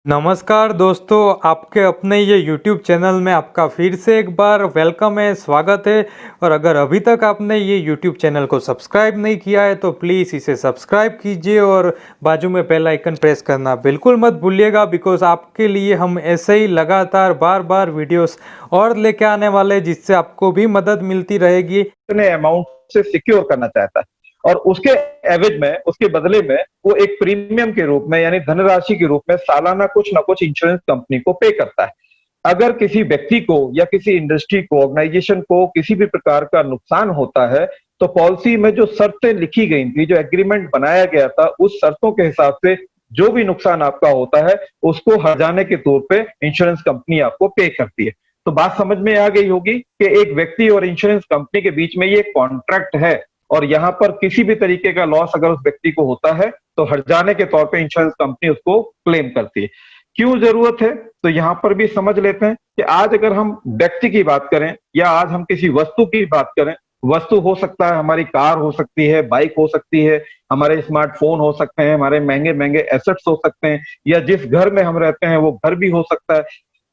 नमस्कार दोस्तों, आपके अपने ये YouTube चैनल में आपका फिर से एक बार वेलकम है, स्वागत है। और अगर अभी तक आपने ये YouTube चैनल को सब्सक्राइब नहीं किया है तो प्लीज़ इसे सब्सक्राइब कीजिए और बाजू में बेल आइकन प्रेस करना बिल्कुल मत भूलिएगा, बिकॉज आपके लिए हम ऐसे ही लगातार बार बार वीडियोस और लेके आने वाले हैं जिससे आपको भी मदद मिलती रहेगी। अमाउंट से सिक्योर करना चाहता है और उसके एवज में, उसके बदले में वो एक प्रीमियम के रूप में यानी धनराशि के रूप में सालाना कुछ ना कुछ इंश्योरेंस कंपनी को पे करता है। अगर किसी व्यक्ति को या किसी इंडस्ट्री को, ऑर्गेनाइजेशन को किसी भी प्रकार का नुकसान होता है तो पॉलिसी में जो शर्तें लिखी गई थी, जो एग्रीमेंट बनाया गया था, उस शर्तों के हिसाब से जो भी नुकसान आपका होता है उसको हर्जाने के तौर पे इंश्योरेंस कंपनी आपको पे करती है। तो बात समझ में आ गई होगी कि एक व्यक्ति और इंश्योरेंस कंपनी के बीच में ये कॉन्ट्रैक्ट है और यहाँ पर किसी भी तरीके का लॉस अगर उस व्यक्ति को होता है तो हर्जाने के तौर पे इंश्योरेंस कंपनी उसको क्लेम करती है। क्यों जरूरत है, तो यहां पर भी समझ लेते हैं कि आज अगर हम व्यक्ति की बात करें या आज हम किसी वस्तु की बात करें, वस्तु हो सकता है हमारी कार हो सकती है, बाइक हो सकती है, हमारे स्मार्टफोन हो सकते हैं, हमारे महंगे महंगे एसेट्स हो सकते हैं, या जिस घर में हम रहते हैं वो घर भी हो सकता है।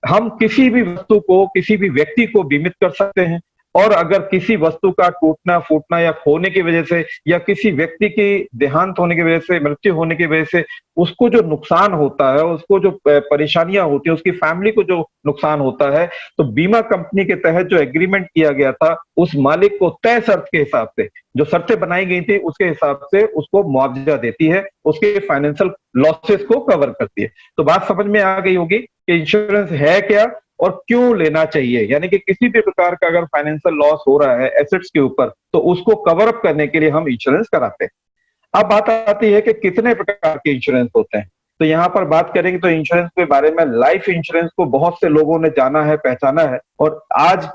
हम किसी भी वस्तु को, किसी भी व्यक्ति को बीमित कर सकते हैं। और अगर किसी वस्तु का टूटना फूटना या खोने की वजह से या किसी व्यक्ति की देहांत होने की वजह से, मृत्यु होने की वजह से उसको जो नुकसान होता है, उसको जो परेशानियां होती है, उसकी फैमिली को जो नुकसान होता है, तो बीमा कंपनी के तहत जो एग्रीमेंट किया गया था उस मालिक को तय शर्त के हिसाब से, जो शर्तें बनाई गई थी उसके हिसाब से उसको मुआवजा देती है, उसके फाइनेंशियल लॉसेस को कवर करती है। तो बात समझ में आ गई होगी कि इंश्योरेंस है क्या और क्यों लेना चाहिए। यानी कि किसी भी प्रकार का अगर फाइनेंशियल लॉस हो रहा है एसेट्स के ऊपर तो उसको कवर अप करने के लिए हम इंश्योरेंस कराते हैं। अब बात आती है कि कितने प्रकार के इंश्योरेंस होते हैं। तो यहाँ पर बात करेंगे तो इंश्योरेंस के बारे में, लाइफ इंश्योरेंस को बहुत से लोगों ने जाना है, पहचाना है, और आज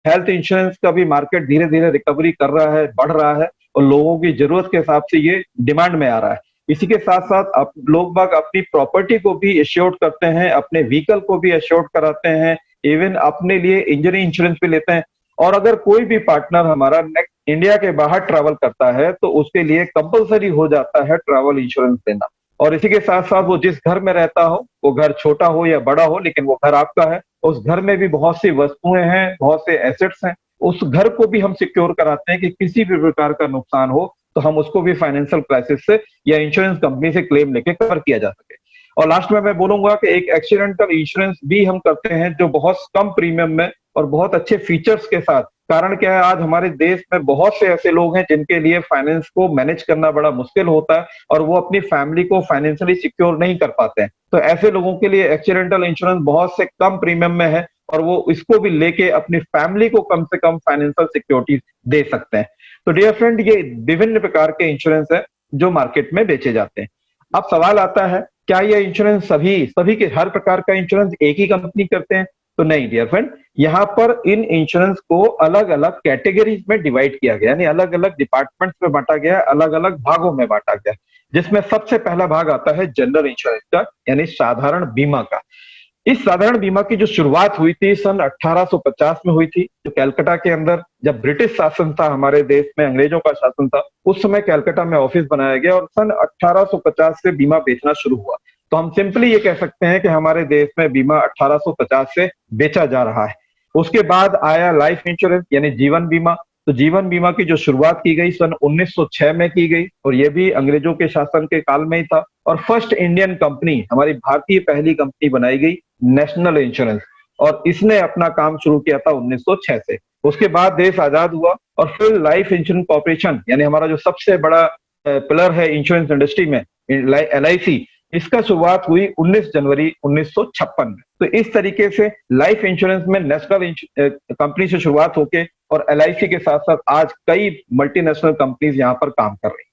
हेल्थ इंश्योरेंस का भी मार्केट धीरे धीरे रिकवरी कर रहा है, बढ़ रहा है और लोगों की जरूरत के हिसाब से ये डिमांड में आ रहा है। इसी के साथ साथ लोग बाग अपनी प्रॉपर्टी को भी एश्योर्ड करते हैं, अपने व्हीकल को भी एश्योर्ड कराते हैं, इवन अपने लिए इंजरी इंश्योरेंस भी लेते हैं। और अगर कोई भी पार्टनर हमारा नेक्स्ट इंडिया के बाहर ट्रैवल करता है तो उसके लिए कंपलसरी हो जाता है ट्रैवल इंश्योरेंस लेना। और इसी के साथ साथ वो जिस घर में रहता हो, वो घर छोटा हो या बड़ा हो, लेकिन वो घर आपका है, उस घर में भी बहुत सी वस्तुएं हैं, बहुत से एसेट्स हैं, उस घर को भी हम सिक्योर कराते हैं कि किसी भी प्रकार का नुकसान हो तो हम उसको भी फाइनेंशियल क्राइसिस से या इंश्योरेंस कंपनी से क्लेम लेके कवर किया जा सके। और लास्ट में मैं बोलूंगा कि एक एक्सीडेंटल इंश्योरेंस भी हम करते हैं जो बहुत कम प्रीमियम में और बहुत अच्छे फीचर्स के साथ। कारण क्या है, आज हमारे देश में बहुत से ऐसे लोग हैं जिनके लिए फाइनेंस को मैनेज करना बड़ा मुश्किल होता है और वो अपनी फैमिली को फाइनेंशियली सिक्योर नहीं कर पाते हैं। तो ऐसे लोगों के लिए एक्सीडेंटल इंश्योरेंस बहुत से कम प्रीमियम में है और वो इसको भी लेके अपनी फैमिली को कम से कम फाइनेंशियल सिक्योरिटी दे सकते हैं। तो डियर फ्रेंड, ये विभिन्न प्रकार के इंश्योरेंस है जो मार्केट में बेचे जाते हैं। अब सवाल आता है, क्या ये इंश्योरेंस सभी के हर प्रकार का इंश्योरेंस एक ही कंपनी करते हैं? तो नहीं डियर फ्रेंड, यहाँ पर इन इंश्योरेंस को अलग अलग कैटेगरीज में डिवाइड किया गया, यानी अलग अलग डिपार्टमेंट्स में बांटा गया, अलग अलग भागों में बांटा गया, जिसमें सबसे पहला भाग आता है जनरल इंश्योरेंस का, यानी साधारण बीमा का। इस साधारण बीमा की जो शुरुआत हुई थी सन 1850 में हुई थी, जो कैलकाटा के अंदर, जब ब्रिटिश शासन था हमारे देश में, अंग्रेजों का शासन था, उस समय कैलकाटा में ऑफिस बनाया गया और सन 1850 से बीमा बेचना शुरू हुआ। तो हम सिंपली ये कह सकते हैं कि हमारे देश में बीमा 1850 से बेचा जा रहा है। उसके बाद आया लाइफ इंश्योरेंस यानी जीवन बीमा। तो जीवन बीमा की जो शुरुआत की गई सन 1906 में की गई और ये भी अंग्रेजों के शासन के काल में ही था। और फर्स्ट इंडियन कंपनी, हमारी भारतीय पहली कंपनी बनाई गई नेशनल इंश्योरेंस, और इसने अपना काम शुरू किया था 1906 से। उसके बाद देश आजाद हुआ और फिर लाइफ इंश्योरेंस कॉर्पोरेशन, यानी हमारा जो सबसे बड़ा पिलर है इंश्योरेंस इंडस्ट्री में, LIC, इसका शुरुआत हुई 19 जनवरी 1956 में। तो इस तरीके से लाइफ इंश्योरेंस में नेशनल कंपनी से शुरुआत होके और LIC के साथ साथ आज कई मल्टीनेशनल कंपनीज यहाँ पर काम कर रही हैं।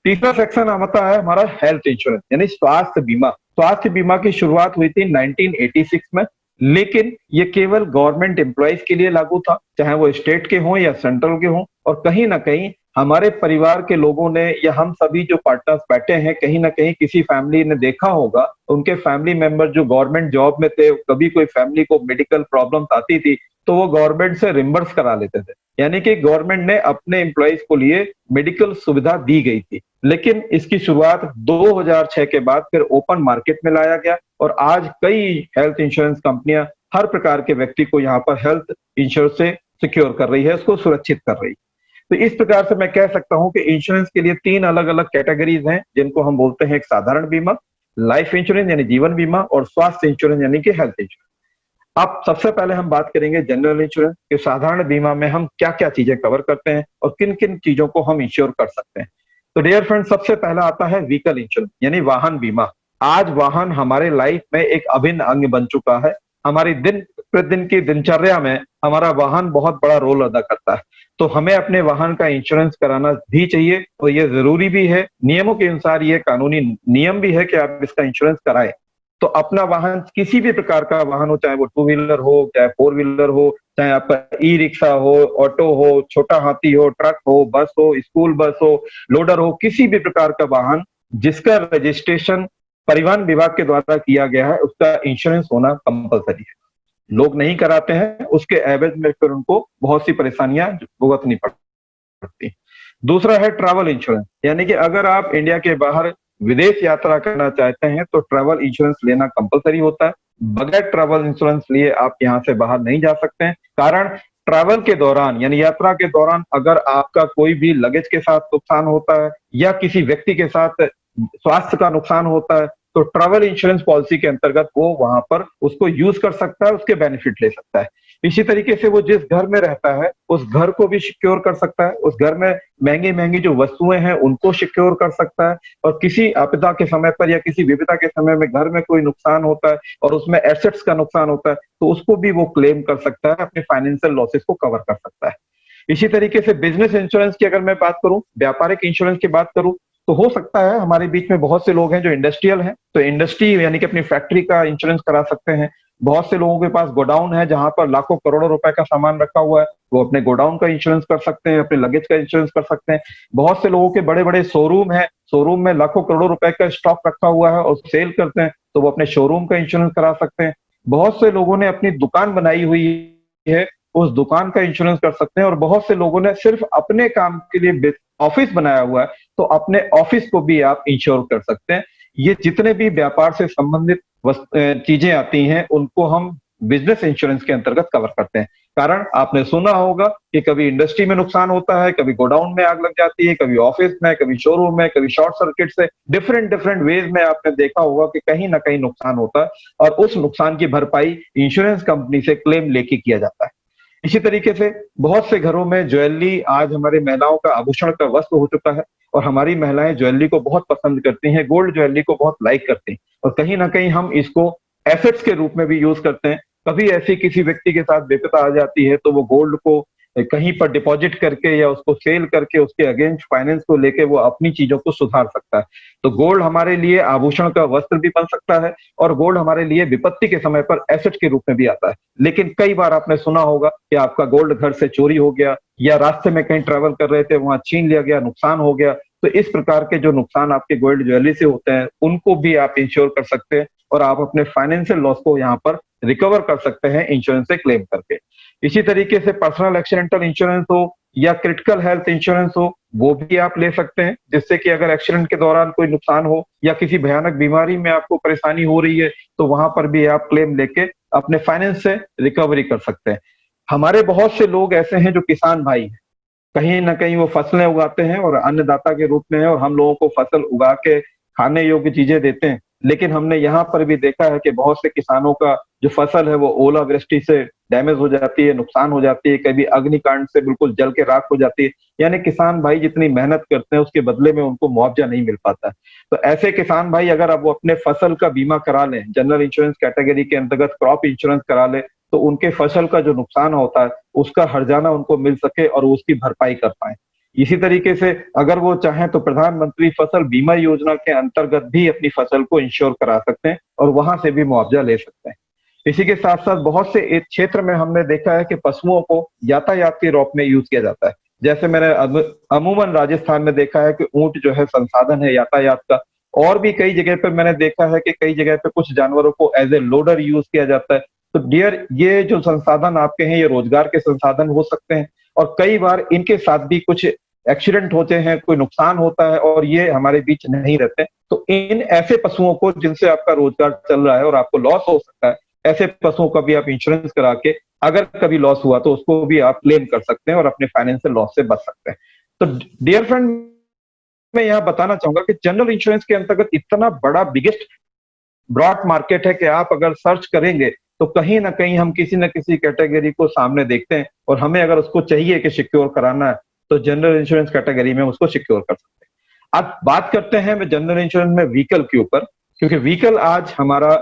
तीसरा सेक्शन आता है हमारा हेल्थ इंश्योरेंस यानी स्वास्थ्य बीमा। स्वास्थ्य बीमा की शुरुआत हुई थी 1986 में लेकिन ये केवल गवर्नमेंट एम्प्लॉयज के लिए लागू था, चाहे वो स्टेट के हों या सेंट्रल के हों। और कहीं ना कहीं हमारे परिवार के लोगों ने या हम सभी जो पार्टनर्स बैठे हैं, कहीं ना कहीं किसी फैमिली ने देखा होगा, उनके फैमिली मेंबर जो गवर्नमेंट जॉब में थे, कभी कोई फैमिली को मेडिकल प्रॉब्लम्स आती थी तो वो गवर्नमेंट से रिम्बर्स करा लेते थे, यानी कि गवर्नमेंट ने अपने एम्प्लॉयज को लिए मेडिकल सुविधा दी गई थी। लेकिन इसकी शुरुआत 2006 के बाद फिर ओपन मार्केट में लाया गया और आज कई हेल्थ इंश्योरेंस कंपनियां हर प्रकार के व्यक्ति को यहाँ पर हेल्थ इंश्योरेंस से सिक्योर कर रही है, उसको सुरक्षित कर रही है। तो इस प्रकार से मैं कह सकता हूं कि इंश्योरेंस के लिए 3 अलग अलग कैटेगरीज हैं, जिनको हम बोलते हैं एक साधारण बीमा, लाइफ इंश्योरेंस यानी जीवन बीमा, और स्वास्थ्य इंश्योरेंस यानी कि हेल्थ इंश्योरेंस। अब सबसे पहले हम बात करेंगे जनरल इंश्योरेंस के साधारण बीमा में हम क्या क्या चीजें कवर करते हैं और किन किन चीजों को हम इंश्योर कर सकते हैं। तो डियर फ्रेंड, सबसे पहला आता है व्हीकल इंश्योरेंस यानी वाहन बीमा। आज वाहन हमारे लाइफ में एक अभिन्न अंग बन चुका है। हमारी दिन प्रतिदिन की दिनचर्या में हमारा वाहन बहुत बड़ा रोल अदा करता है। तो हमें अपने वाहन का इंश्योरेंस कराना भी चाहिए और ये जरूरी भी है, नियमों के अनुसार ये कानूनी नियम भी है कि आप इसका इंश्योरेंस कराएं। तो अपना वाहन, किसी भी प्रकार का वाहन हो, चाहे वो 2 व्हीलर हो, चाहे 4 व्हीलर हो, चाहे आपका ई रिक्शा हो, ऑटो हो, छोटा हाथी हो, ट्रक हो, बस हो, स्कूल बस हो, लोडर हो, किसी भी प्रकार का वाहन जिसका रजिस्ट्रेशन परिवहन विभाग के द्वारा किया गया है, उसका इंश्योरेंस होना कंपलसरी है। लोग नहीं कराते हैं, उसके एवज में फिर उनको बहुत सी परेशानियां भुगतनी पड़ती। दूसरा है ट्रैवल इंश्योरेंस, यानी कि अगर आप इंडिया के बाहर विदेश यात्रा करना चाहते हैं तो ट्रैवल इंश्योरेंस लेना कंपलसरी होता है। बगैर ट्रैवल इंश्योरेंस लिए आप यहाँ से बाहर नहीं जा सकते हैं। कारण, ट्रैवल के दौरान यानी यात्रा के दौरान अगर आपका कोई भी लगेज के साथ नुकसान होता है या किसी व्यक्ति के साथ स्वास्थ्य का नुकसान होता है, तो ट्रैवल इंश्योरेंस पॉलिसी के अंतर्गत वो वहां पर उसको यूज कर सकता है, उसके बेनिफिट ले सकता है। इसी तरीके से वो जिस घर में रहता है उस घर को भी सिक्योर कर सकता है, उस घर में महंगी महंगी जो वस्तुएं हैं उनको सिक्योर कर सकता है, और किसी आपदा के समय पर या किसी विपदा के समय में घर में कोई नुकसान होता है और उसमें एसेट्स का नुकसान होता है तो उसको भी वो क्लेम कर सकता है, अपने फाइनेंशियल लॉसेस को कवर कर सकता है। इसी तरीके से बिजनेस इंश्योरेंस की अगर मैं बात करूं, व्यापारिक इंश्योरेंस की बात करूं, तो हो सकता है हमारे बीच में बहुत से लोग हैं जो इंडस्ट्रियल हैं, तो इंडस्ट्री यानी कि अपनी फैक्ट्री का इंश्योरेंस करा सकते हैं। बहुत से लोगों के पास गोडाउन है जहां पर लाखों करोड़ों रुपए का सामान रखा हुआ है, वो अपने गोडाउन का इंश्योरेंस कर सकते हैं, अपने लगेज का इंश्योरेंस कर सकते हैं। बहुत से लोगों के बड़े बड़े शोरूम है, शोरूम में लाखों करोड़ों रुपए का स्टॉक रखा हुआ है और सेल करते हैं, तो वो अपने शोरूम का इंश्योरेंस करा सकते हैं। बहुत से लोगों ने अपनी दुकान बनाई हुई है, उस दुकान का इंश्योरेंस कर सकते हैं। और बहुत से लोगों ने सिर्फ अपने काम के लिए ऑफिस बनाया हुआ है, तो अपने ऑफिस को भी आप इंश्योर कर सकते हैं। ये जितने भी व्यापार से संबंधित चीजें आती हैं उनको हम बिजनेस इंश्योरेंस के अंतर्गत कवर करते हैं। कारण, आपने सुना होगा कि कभी इंडस्ट्री में नुकसान होता है, कभी गोडाउन में आग लग जाती है, कभी ऑफिस में, कभी शोरूम में, कभी शॉर्ट सर्किट से, डिफरेंट डिफरेंट वेज में आपने देखा होगा कि कहीं ना कहीं नुकसान होता है और उस नुकसान की भरपाई इंश्योरेंस कंपनी से क्लेम लेके किया जाता है। इसी तरीके से बहुत से घरों में ज्वेलरी आज हमारे महिलाओं का आभूषण का वस्त्र हो चुका है और हमारी महिलाएं ज्वेलरी को बहुत पसंद करती हैं, गोल्ड ज्वेलरी को बहुत लाइक करती हैं, और कहीं ना कहीं हम इसको एसेट्स के रूप में भी यूज करते हैं। कभी ऐसी किसी व्यक्ति के साथ विपदा आ जाती है तो वो गोल्ड को कहीं पर डिपॉजिट करके या उसको सेल करके उसके अगेंस्ट फाइनेंस को लेके वो अपनी चीजों को सुधार सकता है। तो गोल्ड हमारे लिए आभूषण का वस्त्र भी बन सकता है और गोल्ड हमारे लिए विपत्ति के समय पर एसेट के रूप में भी आता है। लेकिन कई बार आपने सुना होगा कि आपका गोल्ड घर से चोरी हो गया या रास्ते में कहीं ट्रेवल कर रहे थे, वहां छीन लिया गया, नुकसान हो गया। तो इस प्रकार के जो नुकसान आपके गोल्ड ज्वेलरी से होते हैं उनको भी आप इंश्योर कर सकते हैं और आप अपने फाइनेंशियल लॉस को यहाँ पर रिकवर कर सकते हैं इंश्योरेंस से क्लेम करके। इसी तरीके से पर्सनल एक्सीडेंटल इंश्योरेंस हो या क्रिटिकल हेल्थ इंश्योरेंस हो, वो भी आप ले सकते हैं, जिससे कि अगर एक्सीडेंट के दौरान कोई नुकसान हो या किसी भयानक बीमारी में आपको परेशानी हो रही है तो वहां पर भी आप क्लेम लेके अपने फाइनेंस से रिकवरी कर सकते हैं। हमारे बहुत से लोग ऐसे हैं जो किसान भाई हैं, कहीं ना कहीं वो फसलें उगाते हैं और अन्नदाता के रूप में है और हम लोगों को फसल उगा के खाने योग्य चीजें देते हैं। लेकिन हमने यहाँ पर भी देखा है कि बहुत से किसानों का जो फसल है वो ओलावृष्टि से डैमेज हो जाती है, नुकसान हो जाती है, कभी अग्निकांड से बिल्कुल जल के राख हो जाती है। यानी किसान भाई जितनी मेहनत करते हैं उसके बदले में उनको मुआवजा नहीं मिल पाता है। तो ऐसे किसान भाई अगर अब वो अपने फसल का बीमा करा लें, जनरल इंश्योरेंस कैटेगरी के अंतर्गत क्रॉप इंश्योरेंस करा ले, तो उनके फसल का जो नुकसान होता है उसका हर्जाना उनको मिल सके और उसकी भरपाई कर पाए। इसी तरीके से अगर वो चाहें तो प्रधानमंत्री फसल बीमा योजना के अंतर्गत भी अपनी फसल को इंश्योर करा सकते हैं और वहां से भी मुआवजा ले सकते हैं। इसी के साथ साथ बहुत से एक क्षेत्र में हमने देखा है कि पशुओं को यातायात के रूप में यूज किया जाता है। जैसे मैंने अमूमन राजस्थान में देखा है कि ऊंट जो है संसाधन है यातायात का। और भी कई जगह पे मैंने देखा है कि कई जगह पे कुछ जानवरों को एज ए लोडर यूज किया जाता है। तो डियर, ये जो संसाधन आपके हैं ये रोजगार के संसाधन हो सकते हैं, और कई बार इनके साथ भी कुछ एक्सीडेंट होते हैं, कोई नुकसान होता है और ये हमारे बीच नहीं रहते। तो इन ऐसे पशुओं को जिनसे आपका रोजगार चल रहा है और आपको लॉस हो सकता है, ऐसे पशुओं का भी आप इंश्योरेंस करा के अगर कभी लॉस हुआ तो उसको भी आप क्लेम कर सकते हैं और अपने फाइनेंशियल लॉस से बच सकते हैं। तो डियर फ्रेंड, मैं यहाँ बताना चाहूंगा कि जनरल इंश्योरेंस के अंतर्गत इतना बड़ा बिगेस्ट ब्रॉड मार्केट है कि आप अगर सर्च करेंगे तो कहीं ना कहीं हम किसी न किसी कैटेगरी को सामने देखते हैं, और हमें अगर उसको चाहिए कि सिक्योर कराना है तो जनरल इंश्योरेंस कैटेगरी में उसको सिक्योर कर सकते हैं। अब बात करते हैं जनरल इंश्योरेंस में व्हीकल के ऊपर, क्योंकि व्हीकल आज हमारा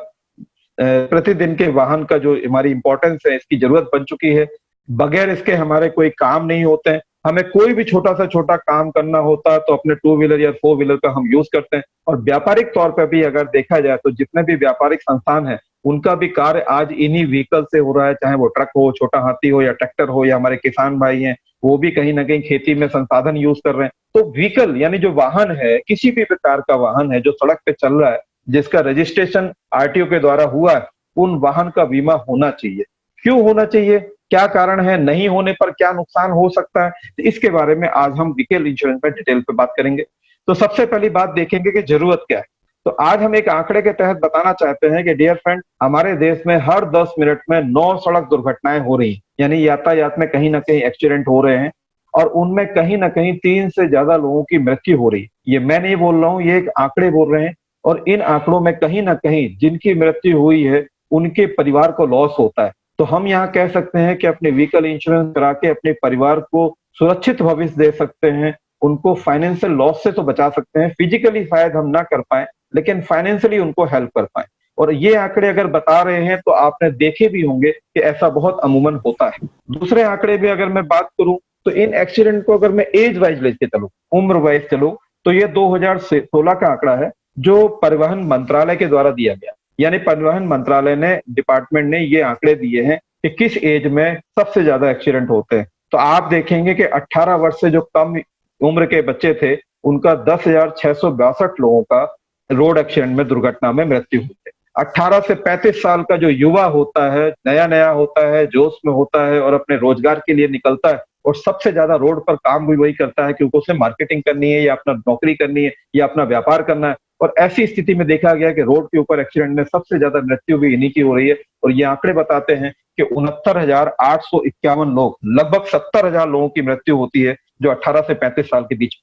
प्रतिदिन के वाहन का जो हमारी इंपॉर्टेंस है, इसकी जरूरत बन चुकी है। बगैर इसके हमारे कोई काम नहीं होते हैं। हमें कोई भी छोटा सा छोटा काम करना होता है तो अपने टू व्हीलर या फोर व्हीलर का हम यूज करते हैं। और व्यापारिक तौर पर भी अगर देखा जाए तो जितने भी व्यापारिक संस्थान है उनका भी कार्य आज इन्हीं व्हीकल से हो रहा है, चाहे वो ट्रक हो, छोटा हाथी हो या ट्रैक्टर हो, या हमारे किसान भाई हैं वो भी कहीं ना कहीं खेती में संसाधन यूज कर रहे हैं। तो व्हीकल यानी जो वाहन है, किसी भी प्रकार का वाहन है जो सड़क पे चल रहा है, जिसका रजिस्ट्रेशन आरटीओ के द्वारा हुआ है, उन वाहन का बीमा होना चाहिए। क्यों होना चाहिए, क्या कारण है, नहीं होने पर क्या नुकसान हो सकता है, तो इसके बारे में आज हम व्हीकल इंश्योरेंस पर डिटेल पे बात करेंगे। तो सबसे पहली बात देखेंगे कि जरूरत क्या है। तो आज हम एक आंकड़े के तहत बताना चाहते हैं कि डियर फ्रेंड, हमारे देश में हर 10 मिनट में 9 सड़क दुर्घटनाएं हो रही हैं, यानी यातायात में कहीं ना कहीं एक्सीडेंट हो रहे हैं, और उनमें कहीं ना कहीं 3 से ज्यादा लोगों की मृत्यु हो रही है। ये मैं नहीं बोल रहा हूं, ये एक आंकड़े बोल रहे हैं। और इन आंकड़ों में कहीं ना कहीं जिनकी मृत्यु हुई है उनके परिवार को लॉस होता है। तो हम यहाँ कह सकते हैं कि अपने व्हीकल इंश्योरेंस करा के अपने परिवार को सुरक्षित भविष्य दे सकते हैं, उनको फाइनेंशियल लॉस से तो बचा सकते हैं। फिजिकली शायद हम ना कर पाए, लेकिन फाइनेंशियली उनको हेल्प कर पाए। और ये आंकड़े अगर बता रहे हैं तो आपने देखे भी होंगे कि ऐसा बहुत अमूमन होता है। दूसरे आंकड़े भी अगर मैं बात करूं तो इन एक्सीडेंट को अगर मैं एज वाइज लेके चलूं, उम्र वाइज चलूं, तो ये 2016 का आंकड़ा है जो परिवहन मंत्रालय के द्वारा दिया गया। यानी परिवहन मंत्रालय ने, डिपार्टमेंट ने ये आंकड़े दिए हैं कि किस एज में सबसे ज्यादा एक्सीडेंट होते हैं। तो आप देखेंगे कि 18 वर्ष से जो कम उम्र के बच्चे थे उनका 10,662 लोगों का रोड एक्सीडेंट में, दुर्घटना में मृत्यु हुई है। 18 से 35 साल का जो युवा होता है, नया नया होता है, जोश में होता है और अपने रोजगार के लिए निकलता है, और सबसे ज्यादा रोड पर काम भी वही करता है क्योंकि उसे मार्केटिंग करनी है या अपना नौकरी करनी है या अपना व्यापार करना है। और ऐसी स्थिति में देखा गया कि रोड के ऊपर एक्सीडेंट में सबसे ज्यादा मृत्यु भी इन्हीं की हो रही है। और ये आंकड़े बताते हैं कि 69,851 लोग, लगभग 70,000 लोगों की मृत्यु होती है जो 18 से 35 साल के बीच में।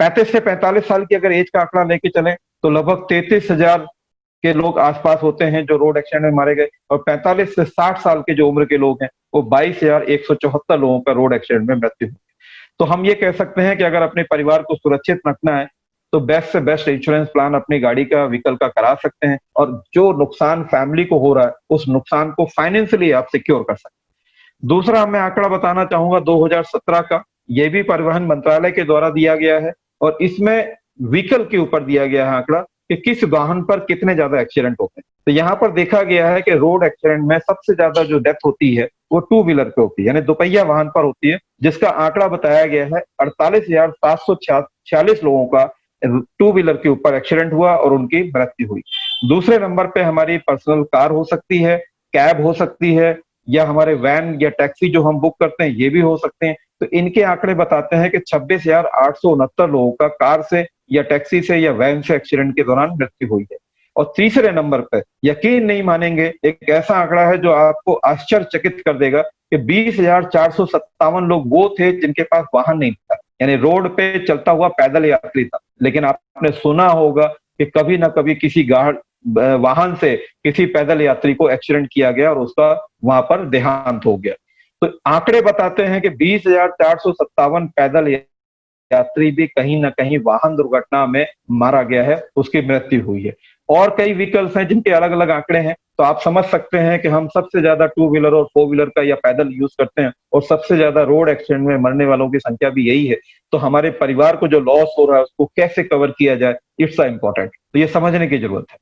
35 से 45 साल की अगर एज का आंकड़ा लेके चले तो लगभग 33,000 के लोग आसपास होते हैं जो रोड एक्सीडेंट में मारे गए। और 45 से 60 साल के जो उम्र के लोग हैं वो 22,174 लोगों का रोड एक्सीडेंट में मृत्यु हुई। तो हम ये कह सकते हैं कि अगर अपने परिवार को सुरक्षित रखना है तो बेस्ट से बेस्ट इंश्योरेंस प्लान अपनी गाड़ी का, व्हीकल का करा सकते हैं, और जो नुकसान फैमिली को हो रहा है उस नुकसान को फाइनेंशियली आप सिक्योर कर सकते हैं। दूसरा मैं आंकड़ा बताना चाहूंगा 2017 का, ये भी परिवहन मंत्रालय के द्वारा दिया गया है, और इसमें व्हीकल के ऊपर दिया गया है आंकड़ा कि किस वाहन पर कितने ज्यादा एक्सीडेंट होते हैं। तो यहाँ पर देखा गया है कि रोड एक्सीडेंट में सबसे ज्यादा जो डेथ होती है वो टू व्हीलर पे होती है, यानी दोपहिया वाहन पर होती है, जिसका आंकड़ा बताया गया है 48,746 लोगों का टू व्हीलर के ऊपर एक्सीडेंट हुआ और उनकी मृत्यु हुई। दूसरे नंबर पे हमारी पर्सनल कार हो सकती है, कैब हो सकती है, या हमारे वैन या टैक्सी जो हम बुक करते हैं ये भी हो सकते हैं। तो इनके आंकड़े बताते हैं कि 26,869 लोगों का कार से या टैक्सी से या वैन से एक्सीडेंट के दौरान मृत्यु हुई है। और तीसरे नंबर पर, यकीन नहीं मानेंगे, एक ऐसा आंकड़ा है जो आपको आश्चर्यचकित कर देगा कि 20,457 लोग वो थे जिनके पास वाहन नहीं था, यानी रोड पे चलता हुआ पैदल यात्री था। लेकिन आपने सुना होगा कि कभी ना कभी किसी वाहन से किसी पैदल यात्री को एक्सीडेंट किया गया और उसका वहां पर देहांत हो गया। तो आंकड़े बताते हैं कि 20,457 पैदल यात्री भी कहीं ना कहीं वाहन दुर्घटना में मारा गया है, उसकी मृत्यु हुई है। और कई व्हीकल्स हैं जिनके अलग अलग आंकड़े हैं। तो आप समझ सकते हैं कि हम सबसे ज्यादा टू व्हीलर और फोर व्हीलर का या पैदल यूज करते हैं, और सबसे ज्यादा रोड एक्सीडेंट में मरने वालों की संख्या भी यही है। तो हमारे परिवार को जो लॉस हो रहा है उसको कैसे कवर किया जाए, इट्स इंपॉर्टेंट। तो ये समझने की जरूरत है।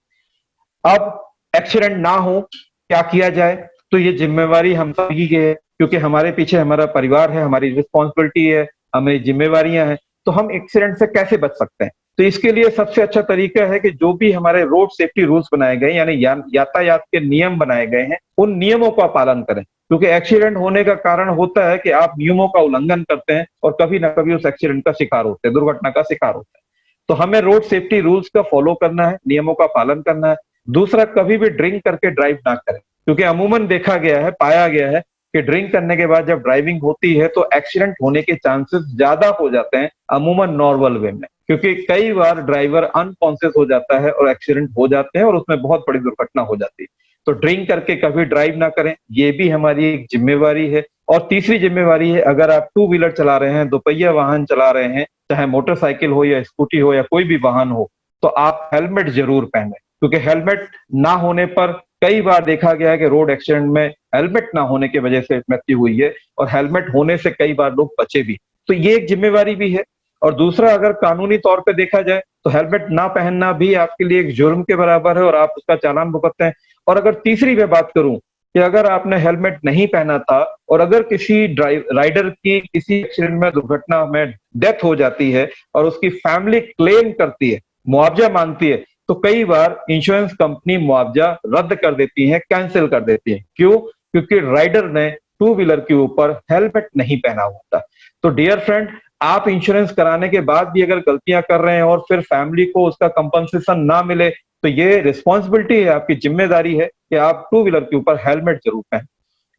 अब एक्सीडेंट ना हो क्या किया जाए? तो ये जिम्मेवारी हम सभी की है, क्योंकि हमारे पीछे हमारा परिवार है, हमारी रिस्पॉन्सिबिलिटी है, हमें जिम्मेवारियां हैं। तो हम एक्सीडेंट से कैसे बच सकते हैं? तो इसके लिए सबसे अच्छा तरीका है कि जो भी हमारे रोड सेफ्टी रूल्स बनाए गए, यानी यातायात के नियम बनाए गए हैं, उन नियमों का पालन करें। क्योंकि एक्सीडेंट होने का कारण होता है कि आप नियमों का उल्लंघन करते हैं और कभी ना कभी उस एक्सीडेंट का शिकार होते हैं, दुर्घटना का शिकार होते हैं। तो हमें रोड सेफ्टी रूल्स का फॉलो करना है, नियमों का पालन करना है। दूसरा, कभी भी ड्रिंक करके ड्राइव ना करें, क्योंकि अमूमन देखा गया है, पाया गया है कि ड्रिंक करने के बाद जब ड्राइविंग होती है तो एक्सीडेंट होने के चांसेस ज्यादा हो जाते हैं अमूमन नॉर्मल वे में, क्योंकि कई बार ड्राइवर अनकॉन्शियस हो जाता है और एक्सीडेंट हो जाते हैं और उसमें बहुत बड़ी दुर्घटना हो जाती है। तो ड्रिंक करके कभी ड्राइव ना करें, ये भी हमारी एक जिम्मेवारी है। और तीसरी जिम्मेवारी है, अगर आप टू व्हीलर चला रहे हैं, दोपहिया वाहन चला रहे हैं, चाहे मोटरसाइकिल हो या स्कूटी हो या कोई भी वाहन हो, तो आप हेलमेट जरूर पहने, क्योंकि हेलमेट ना होने पर कई बार देखा गया है कि रोड एक्सीडेंट में हेलमेट ना होने की वजह से मृत्यु हुई है, और हेलमेट होने से कई बार लोग बचे भी। तो ये एक जिम्मेवारी भी है। और दूसरा, अगर कानूनी तौर पे देखा जाए तो हेलमेट ना पहनना भी आपके लिए एक जुर्म के बराबर है और आप उसका चालान भुगतते हैं। और अगर तीसरी मैं बात करूं कि अगर आपने हेलमेट नहीं पहना था और अगर किसी राइडर की किसी एक्सीडेंट में, दुर्घटना में डेथ हो जाती है और उसकी फैमिली क्लेम करती है, मुआवजा मांगती है, तो कई बार इंश्योरेंस कंपनी मुआवजा रद्द कर देती है, कैंसिल कर देती है। क्यों? क्योंकि राइडर ने टू व्हीलर के ऊपर हेलमेट नहीं पहना होता। तो डियर फ्रेंड, आप इंश्योरेंस कराने के बाद भी अगर गलतियां कर रहे हैं और फिर फैमिली को उसका कंपनसेशन ना मिले, तो ये रिस्पॉन्सिबिलिटी है, आपकी जिम्मेदारी है कि आप टू व्हीलर के ऊपर हेलमेट जरूर पहनें।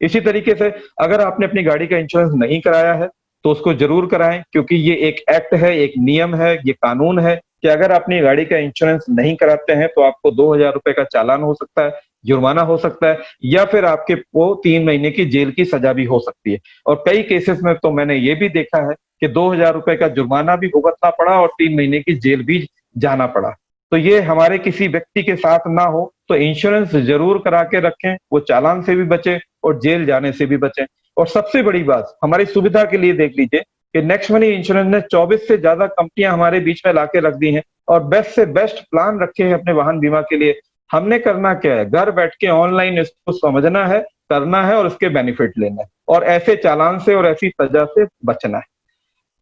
इसी तरीके से अगर आपने अपनी गाड़ी का इंश्योरेंस नहीं कराया है तो उसको जरूर कराएं, क्योंकि ये एक एक्ट है, एक नियम है, ये कानून है कि अगर अपनी गाड़ी का इंश्योरेंस नहीं कराते हैं तो आपको 2,000 रुपए का चालान हो सकता है, जुर्माना हो सकता है, या फिर आपके को 3 महीने की जेल की सजा भी हो सकती है। और कई केसेस में तो मैंने ये भी देखा है कि 2,000 रुपए का जुर्माना भी भुगतना पड़ा और 3 महीने की जेल भी जाना पड़ा। तो ये हमारे किसी व्यक्ति के साथ ना हो, तो इंश्योरेंस जरूर करा के रखें, वो चालान से भी बचे और जेल जाने से भी बचें। और सबसे बड़ी बात, हमारी सुविधा के लिए देख लीजिए कि नेक्स्ट मनी इंश्योरेंस ने 24 से ज्यादा कंपनियां हमारे बीच में लाके रख दी हैं और बेस्ट से बेस्ट प्लान रखे हैं अपने वाहन बीमा के लिए। हमने करना क्या है? घर बैठ के ऑनलाइन इसको समझना है, करना है और उसके बेनिफिट लेना है, और ऐसे चालान से और ऐसी सजा से बचना है।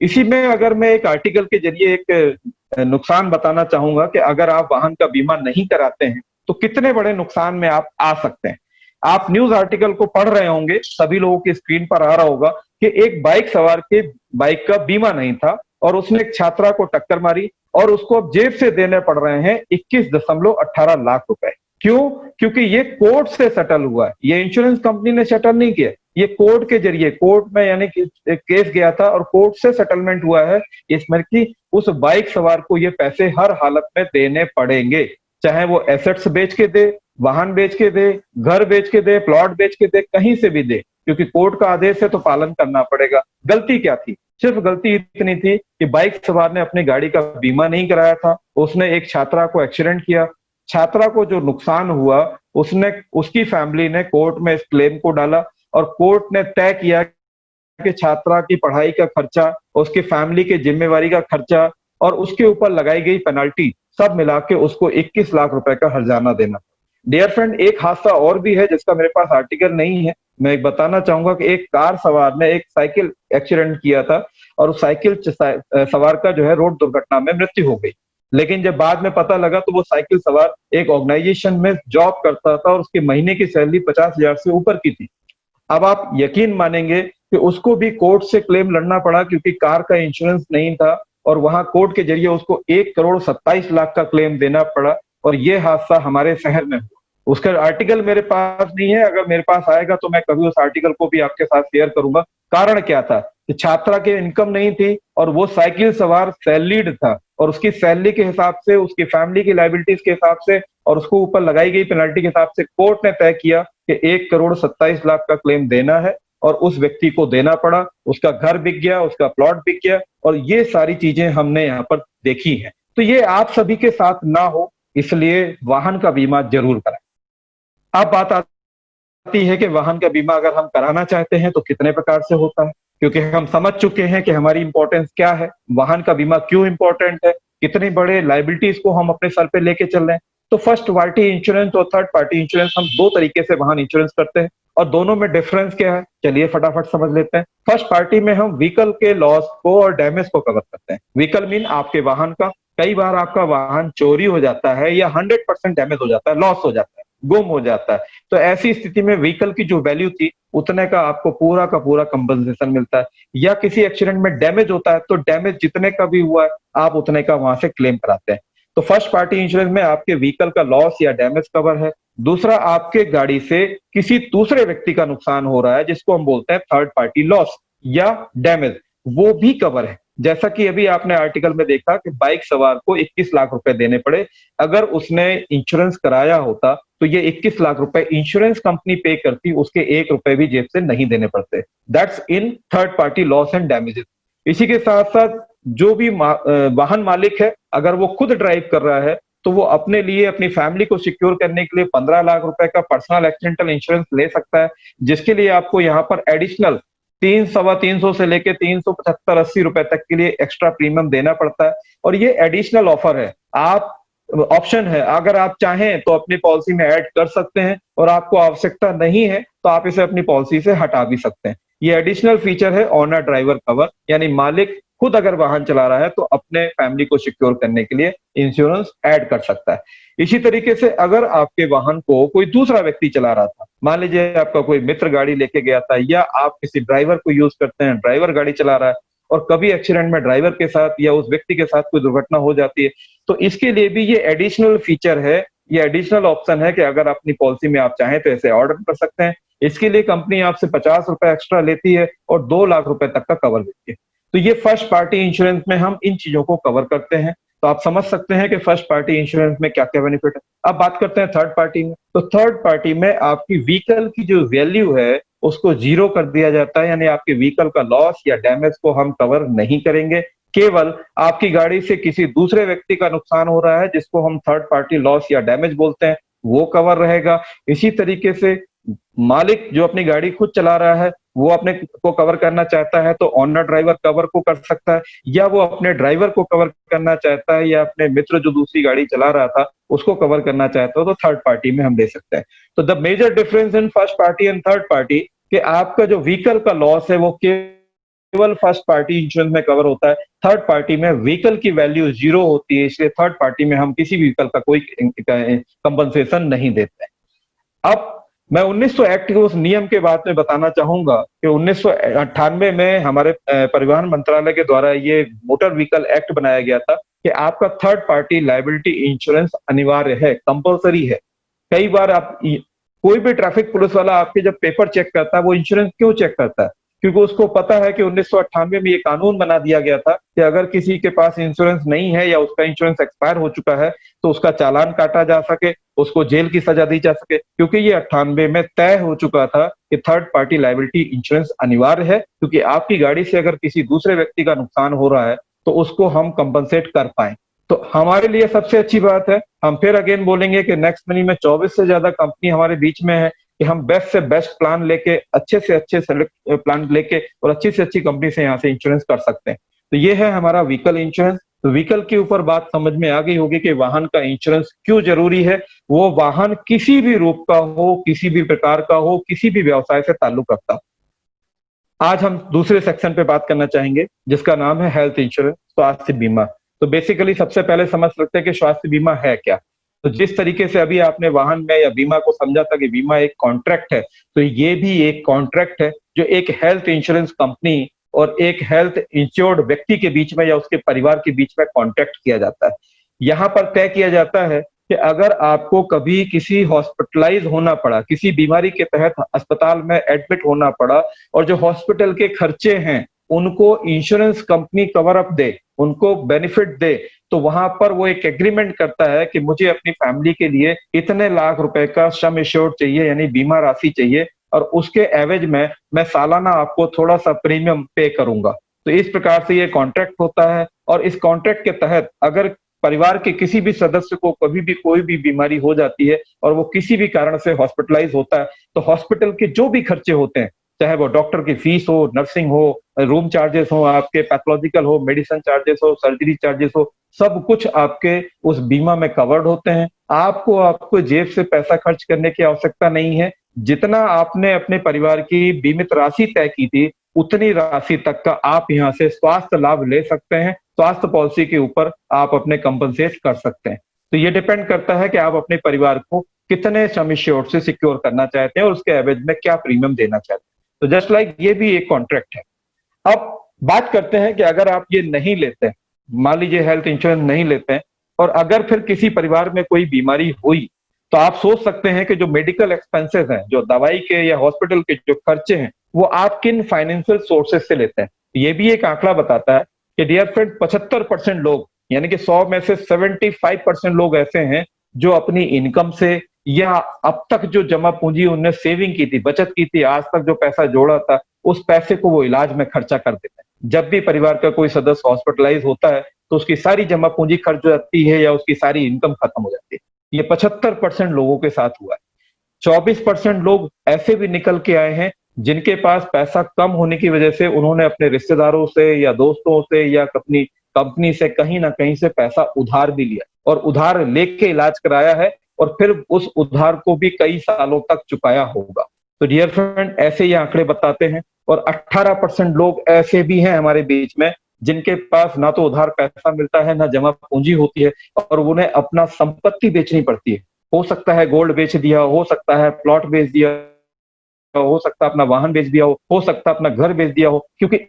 इसी में अगर मैं एक आर्टिकल के जरिए एक नुकसान बताना चाहूंगा कि अगर आप वाहन का बीमा नहीं कराते हैं तो कितने बड़े नुकसान में आप आ सकते हैं। आप न्यूज आर्टिकल को पढ़ रहे होंगे, सभी लोगों की स्क्रीन पर आ रहा होगा कि एक बाइक सवार के बाइक का बीमा नहीं था और उसने एक छात्रा को टक्कर मारी और उसको अब जेब से देने पड़ रहे हैं 21.18 लाख रुपए। क्यों? क्योंकि ये कोर्ट से सेटल हुआ है, ये इंश्योरेंस कंपनी ने सेटल नहीं किया, ये कोर्ट के जरिए, कोर्ट में यानी कि एक केस गया था और कोर्ट से सेटलमेंट हुआ है इसमें कि उस बाइक सवार को ये पैसे हर हालत में देने पड़ेंगे, चाहे वो एसेट्स बेच के दे, वाहन बेच के दे, घर बेच के दे, प्लॉट बेच के दे, कहीं से भी दे, क्योंकि कोर्ट का आदेश है तो पालन करना पड़ेगा। गलती क्या थी? सिर्फ गलती इतनी थी कि बाइक सवार ने अपनी गाड़ी का बीमा नहीं कराया था, उसने एक छात्रा को एक्सीडेंट किया, छात्रा को जो नुकसान हुआ उसने, उसकी फैमिली ने कोर्ट में इस क्लेम को डाला और कोर्ट ने तय किया कि छात्रा की पढ़ाई का खर्चा, उसकी फैमिली के जिम्मेवारी का खर्चा और उसके ऊपर लगाई गई पेनल्टी सब मिला के उसको 21 लाख रुपए का हर्जाना देना। डियर फ्रेंड, एक हादसा और भी है जिसका मेरे पास आर्टिकल नहीं है, मैं एक बताना चाहूंगा कि एक कार सवार ने एक साइकिल एक्सीडेंट किया था और उस साइकिल सवार का जो है रोड दुर्घटना में मृत्यु हो गई। लेकिन जब बाद में पता लगा तो वो साइकिल सवार एक ऑर्गेनाइजेशन में जॉब करता था और उसकी महीने की सैलरी 50,000 से ऊपर की थी। अब आप यकीन मानेंगे कि उसको भी कोर्ट से क्लेम लड़ना पड़ा क्योंकि कार का इंश्योरेंस नहीं था और वहां कोर्ट के जरिए उसको 1,27,00,000 का क्लेम देना पड़ा और ये हादसा हमारे शहर में हुआ। उसका आर्टिकल मेरे पास नहीं है, अगर मेरे पास आएगा तो मैं कभी उस आर्टिकल को भी आपके साथ शेयर करूंगा। कारण क्या था कि छात्रा के इनकम नहीं थी और वो साइकिल सवार सैलरीड था और उसकी सैलरी के हिसाब से, उसकी फैमिली की लायबिलिटीज के हिसाब से और उसको ऊपर लगाई गई पेनल्टी के हिसाब से कोर्ट ने तय किया कि 1,27,00,000 का क्लेम देना है और उस व्यक्ति को देना पड़ा। उसका घर बिक गया, उसका प्लॉट बिक गया और ये सारी चीजें हमने यहाँ पर देखी हैं। तो ये आप सभी के साथ ना हो, इसलिए वाहन का बीमा जरूर कराएं। अब बात आती है कि वाहन का बीमा अगर हम कराना चाहते हैं तो कितने प्रकार से होता है, क्योंकि हम समझ चुके हैं कि हमारी इंपॉर्टेंस क्या है, वाहन का बीमा क्यों इंपॉर्टेंट है, कितने बड़े लाइबिलिटीज को हम अपने सर पे लेके चल रहे हैं। तो फर्स्ट पार्टी इंश्योरेंस और थर्ड पार्टी इंश्योरेंस, हम दो तरीके से वाहन इंश्योरेंस करते हैं और दोनों में डिफरेंस क्या है, चलिए फटाफट समझ लेते हैं। फर्स्ट पार्टी में हम व्हीकल के लॉस को और डैमेज को कवर करते हैं। व्हीकल मीन आपके वाहन का, कई बार आपका वाहन चोरी हो जाता है या 100% डैमेज हो जाता है, लॉस हो जाता है, गुम हो जाता है, तो ऐसी स्थिति में व्हीकल की जो वैल्यू थी उतने का आपको पूरा का पूरा कंपनसेशन मिलता है। या किसी एक्सीडेंट में डैमेज होता है तो डैमेज जितने का भी हुआ है आप उतने का वहां से क्लेम कराते हैं। तो फर्स्ट पार्टी इंश्योरेंस में आपके व्हीकल का लॉस या डैमेज कवर है। दूसरा, आपके गाड़ी से किसी दूसरे व्यक्ति का नुकसान हो रहा है जिसको हम बोलते हैं थर्ड पार्टी लॉस या डैमेज, वो भी कवर है। जैसा कि अभी आपने आर्टिकल में देखा कि बाइक सवार को 21 लाख रुपए देने पड़े, अगर उसने इंश्योरेंस कराया होता तो ये 21 लाख रुपए इंश्योरेंस कंपनी पे करती, उसके 1 रुपए भी जेब से नहीं देने पड़ते। That's in third party loss and damages. इसी के साथ साथ जो भी वाहन मालिक है, अगर वो खुद ड्राइव कर रहा है तो वो अपने लिए, अपनी फैमिली को सिक्योर करने के लिए 15 लाख रुपए का पर्सनल एक्सीडेंटल इंश्योरेंस ले सकता है, जिसके लिए आपको यहाँ पर एडिशनल 300 से लेके 375-80 रुपए तक के लिए एक्स्ट्रा प्रीमियम देना पड़ता है। और ये एडिशनल ऑफर है, आप ऑप्शन है, अगर आप चाहें तो अपनी पॉलिसी में ऐड कर सकते हैं और आपको आवश्यकता नहीं है तो आप इसे अपनी पॉलिसी से हटा भी सकते हैं। ये एडिशनल फीचर है ऑनर ड्राइवर कवर, यानी मालिक खुद अगर वाहन चला रहा है तो अपने फैमिली को सिक्योर करने के लिए इंश्योरेंस ऐड कर सकता है। इसी तरीके से अगर आपके वाहन को कोई दूसरा व्यक्ति चला रहा था, मान लीजिए आपका कोई मित्र गाड़ी लेके गया था या आप किसी ड्राइवर को यूज करते हैं, ड्राइवर गाड़ी चला रहा है और कभी एक्सीडेंट में ड्राइवर के साथ या उस व्यक्ति के साथ कोई दुर्घटना हो जाती है, तो इसके लिए भी ये एडिशनल फीचर है, ये एडिशनल ऑप्शन है कि अगर अपनी पॉलिसी में आप चाहें तो इसे ऑर्डर कर सकते हैं। इसके लिए कंपनी आपसे 50 रुपए एक्स्ट्रा लेती है और 2 लाख रुपए तक का कवर देती है। तो ये फर्स्ट पार्टी इंश्योरेंस में हम इन चीजों को कवर करते हैं। तो आप समझ सकते हैं कि फर्स्ट पार्टी इंश्योरेंस में क्या क्या बेनिफिट है। अब बात करते हैं थर्ड पार्टी में। तो थर्ड पार्टी में आपकी व्हीकल की जो वैल्यू है उसको जीरो कर दिया जाता है, यानी आपके व्हीकल का लॉस या डैमेज को हम कवर नहीं करेंगे। केवल आपकी गाड़ी से किसी दूसरे व्यक्ति का नुकसान हो रहा है जिसको हम थर्ड पार्टी लॉस या डैमेज बोलते हैं, वो कवर रहेगा। इसी तरीके से मालिक जो अपनी गाड़ी खुद चला रहा है वो अपने को कवर करना चाहता है तो ऑनर ड्राइवर कवर को कर सकता है, या वो अपने ड्राइवर को कवर करना चाहता है या अपने मित्र जो दूसरी गाड़ी चला रहा था उसको कवर करना चाहता है तो थर्ड पार्टी में हम दे सकते हैं। तो the major difference in first party and third party कि आपका जो व्हीकल का लॉस है वो केवल फर्स्ट पार्टी इंश्योरेंस में कवर होता है, थर्ड पार्टी में व्हीकल की वैल्यू जीरो होती है, इसलिए थर्ड पार्टी में हम किसी व्हीकल का कोई कंपनसेशन नहीं देते हैं। अब मैं 1900 एक्ट के उस नियम के बारे में बताना चाहूंगा कि 1998 में हमारे परिवहन मंत्रालय के द्वारा ये मोटर व्हीकल एक्ट बनाया गया था कि आपका थर्ड पार्टी लायबिलिटी इंश्योरेंस अनिवार्य है, कंपलसरी है। कई बार आप कोई भी ट्रैफिक पुलिस वाला आपके जब पेपर चेक करता है वो इंश्योरेंस क्यों चेक करता है, क्योंकि उसको पता है कि 1998 में ये कानून बना दिया गया था कि अगर किसी के पास इंश्योरेंस नहीं है या उसका इंश्योरेंस एक्सपायर हो चुका है तो उसका चालान काटा जा सके, उसको जेल की सजा दी जा सके, क्योंकि ये 98 में तय हो चुका था कि थर्ड पार्टी लायबिलिटी इंश्योरेंस अनिवार्य है, क्योंकि आपकी गाड़ी से अगर किसी दूसरे व्यक्ति का नुकसान हो रहा है तो उसको हम कंपनसेट कर पाए। तो हमारे लिए सबसे अच्छी बात है, हम फिर अगेन बोलेंगे कि नेक्स्ट मनी में 24 से ज्यादा कंपनी हमारे बीच में है कि हम बेस्ट से बेस्ट प्लान लेके, अच्छे से अच्छे सेलेक्ट प्लान लेके और अच्छी से अच्छी कंपनी से यहाँ से इंश्योरेंस कर सकते हैं। तो ये है हमारा व्हीकल इंश्योरेंस। तो व्हीकल के ऊपर बात समझ में आ गई होगी कि वाहन का इंश्योरेंस क्यों जरूरी है। वो वाहन किसी भी रूप का हो, किसी भी प्रकार का हो, किसी भी व्यवसाय से ताल्लुक रखता हो। आज हम दूसरे सेक्शन पे बात करना चाहेंगे जिसका नाम है हेल्थ इंश्योरेंस, स्वास्थ्य बीमा। तो बेसिकली सबसे पहले समझ सकते हैं कि स्वास्थ्य बीमा है क्या। तो जिस तरीके से अभी आपने वाहन में या बीमा को समझा था कि बीमा एक कॉन्ट्रैक्ट है, तो ये भी एक कॉन्ट्रैक्ट है जो एक हेल्थ इंश्योरेंस कंपनी और एक हेल्थ इंश्योर्ड व्यक्ति के बीच में या उसके परिवार के बीच में कॉन्ट्रैक्ट किया जाता है। यहाँ पर तय किया जाता है कि अगर आपको कभी किसी हॉस्पिटलाइज होना पड़ा, किसी बीमारी के तहत अस्पताल में एडमिट होना पड़ा और जो हॉस्पिटल के खर्चे हैं उनको इंश्योरेंस कंपनी कवर अप दे, उनको बेनिफिट दे, तो वहां पर वो एक एग्रीमेंट करता है कि मुझे अपनी फैमिली के लिए इतने लाख रुपए का सम एश्योर्ड चाहिए, यानी बीमा राशि चाहिए, और उसके एवज में मैं सालाना आपको थोड़ा सा प्रीमियम पे करूंगा। तो इस प्रकार से ये कॉन्ट्रैक्ट होता है और इस कॉन्ट्रैक्ट के तहत अगर परिवार के किसी भी सदस्य को कभी भी कोई भी बीमारी हो जाती है और वो किसी भी कारण से हॉस्पिटलाइज होता है तो हॉस्पिटल के जो भी खर्चे होते हैं, चाहे वो डॉक्टर की फीस हो, नर्सिंग हो, रूम चार्जेस हो, आपके पैथोलॉजिकल हो, मेडिसिन चार्जेस हो, सर्जरी चार्जेस हो, सब कुछ आपके उस बीमा में कवर्ड होते हैं। आपको आपको जेब से पैसा खर्च करने की आवश्यकता नहीं है। जितना आपने अपने परिवार की बीमित राशि तय की थी, उतनी राशि तक का आप यहाँ से स्वास्थ्य लाभ ले सकते हैं। स्वास्थ्य पॉलिसी के ऊपर आप अपने कंपनसेट कर सकते हैं। तो ये डिपेंड करता है कि आप अपने परिवार को कितने सम एश्योर्ड से सिक्योर करना चाहते हैं और उसके एवज में क्या प्रीमियम देना चाहते हैं। तो जस्ट लाइक ये भी एक कॉन्ट्रैक्ट है। अब बात करते हैं कि अगर आप ये नहीं लेते हैं, मान लीजिए हेल्थ इंश्योरेंस नहीं लेते हैं, और अगर फिर किसी परिवार में कोई बीमारी हुई, तो आप सोच सकते हैं कि जो मेडिकल एक्सपेंसेस हैं, जो दवाई के या हॉस्पिटल के जो खर्चे हैं, वो आप किन फाइनेंशियल सोर्सेज से लेते हैं। ये भी एक आंकड़ा बताता है कि डियर फ्रेंड 75% लोग, यानी कि 100 में से 75% लोग ऐसे हैं जो अपनी इनकम से या अब तक जो जमा पूंजी उनने सेविंग की थी, बचत की थी, आज तक जो पैसा जोड़ा था, उस पैसे को वो इलाज में खर्चा कर देते हैं। जब भी परिवार का कोई सदस्य हॉस्पिटलाइज होता है तो उसकी सारी जमा पूंजी खर्च हो जाती है या उसकी सारी इनकम खत्म हो जाती है। ये 75% लोगों के साथ हुआ है। 24% लोग ऐसे भी निकल के आए हैं जिनके पास पैसा कम होने की वजह से उन्होंने अपने रिश्तेदारों से या दोस्तों से या अपनी कंपनी से कहीं ना कहीं से पैसा उधार भी लिया और उधार लेके इलाज कराया है और फिर उस उधार को भी कई सालों तक चुकाया होगा। तो डियर फ्रेंड, ऐसे ये आंकड़े बताते हैं। और 18% लोग ऐसे भी हैं हमारे बीच में जिनके पास ना तो उधार पैसा मिलता है, ना जमा पूंजी होती है, और उन्हें अपना संपत्ति बेचनी पड़ती है। हो सकता है गोल्ड बेच दिया, हो सकता है प्लॉट बेच दिया, हो सकता है अपना वाहन बेच दिया हो सकता है अपना घर बेच दिया हो, क्योंकि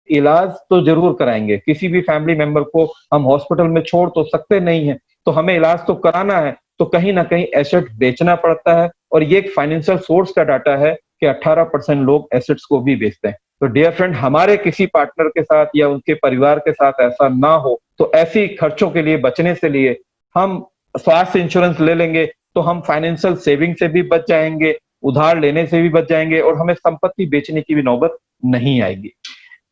इलाज तो जरूर कराएंगे। किसी भी फैमिली मेंबर को हम हॉस्पिटल में छोड़ तो सकते नहीं है, तो हमें इलाज तो कराना है, तो कहीं ना कहीं एसेट बेचना पड़ता है। और ये एक फाइनेंशियल सोर्स का डाटा है कि 18% लोग एसेट्स को भी बेचते हैं। तो डियर फ्रेंड, हमारे किसी पार्टनर के साथ या उनके परिवार के साथ ऐसा ना हो, तो ऐसी खर्चों के लिए बचने से लिए हम स्वास्थ्य इंश्योरेंस ले लेंगे, तो हम फाइनेंशियल सेविंग से भी बच जाएंगे, उधार लेने से भी बच जाएंगे, और हमें संपत्ति बेचने की भी नौबत नहीं आएगी।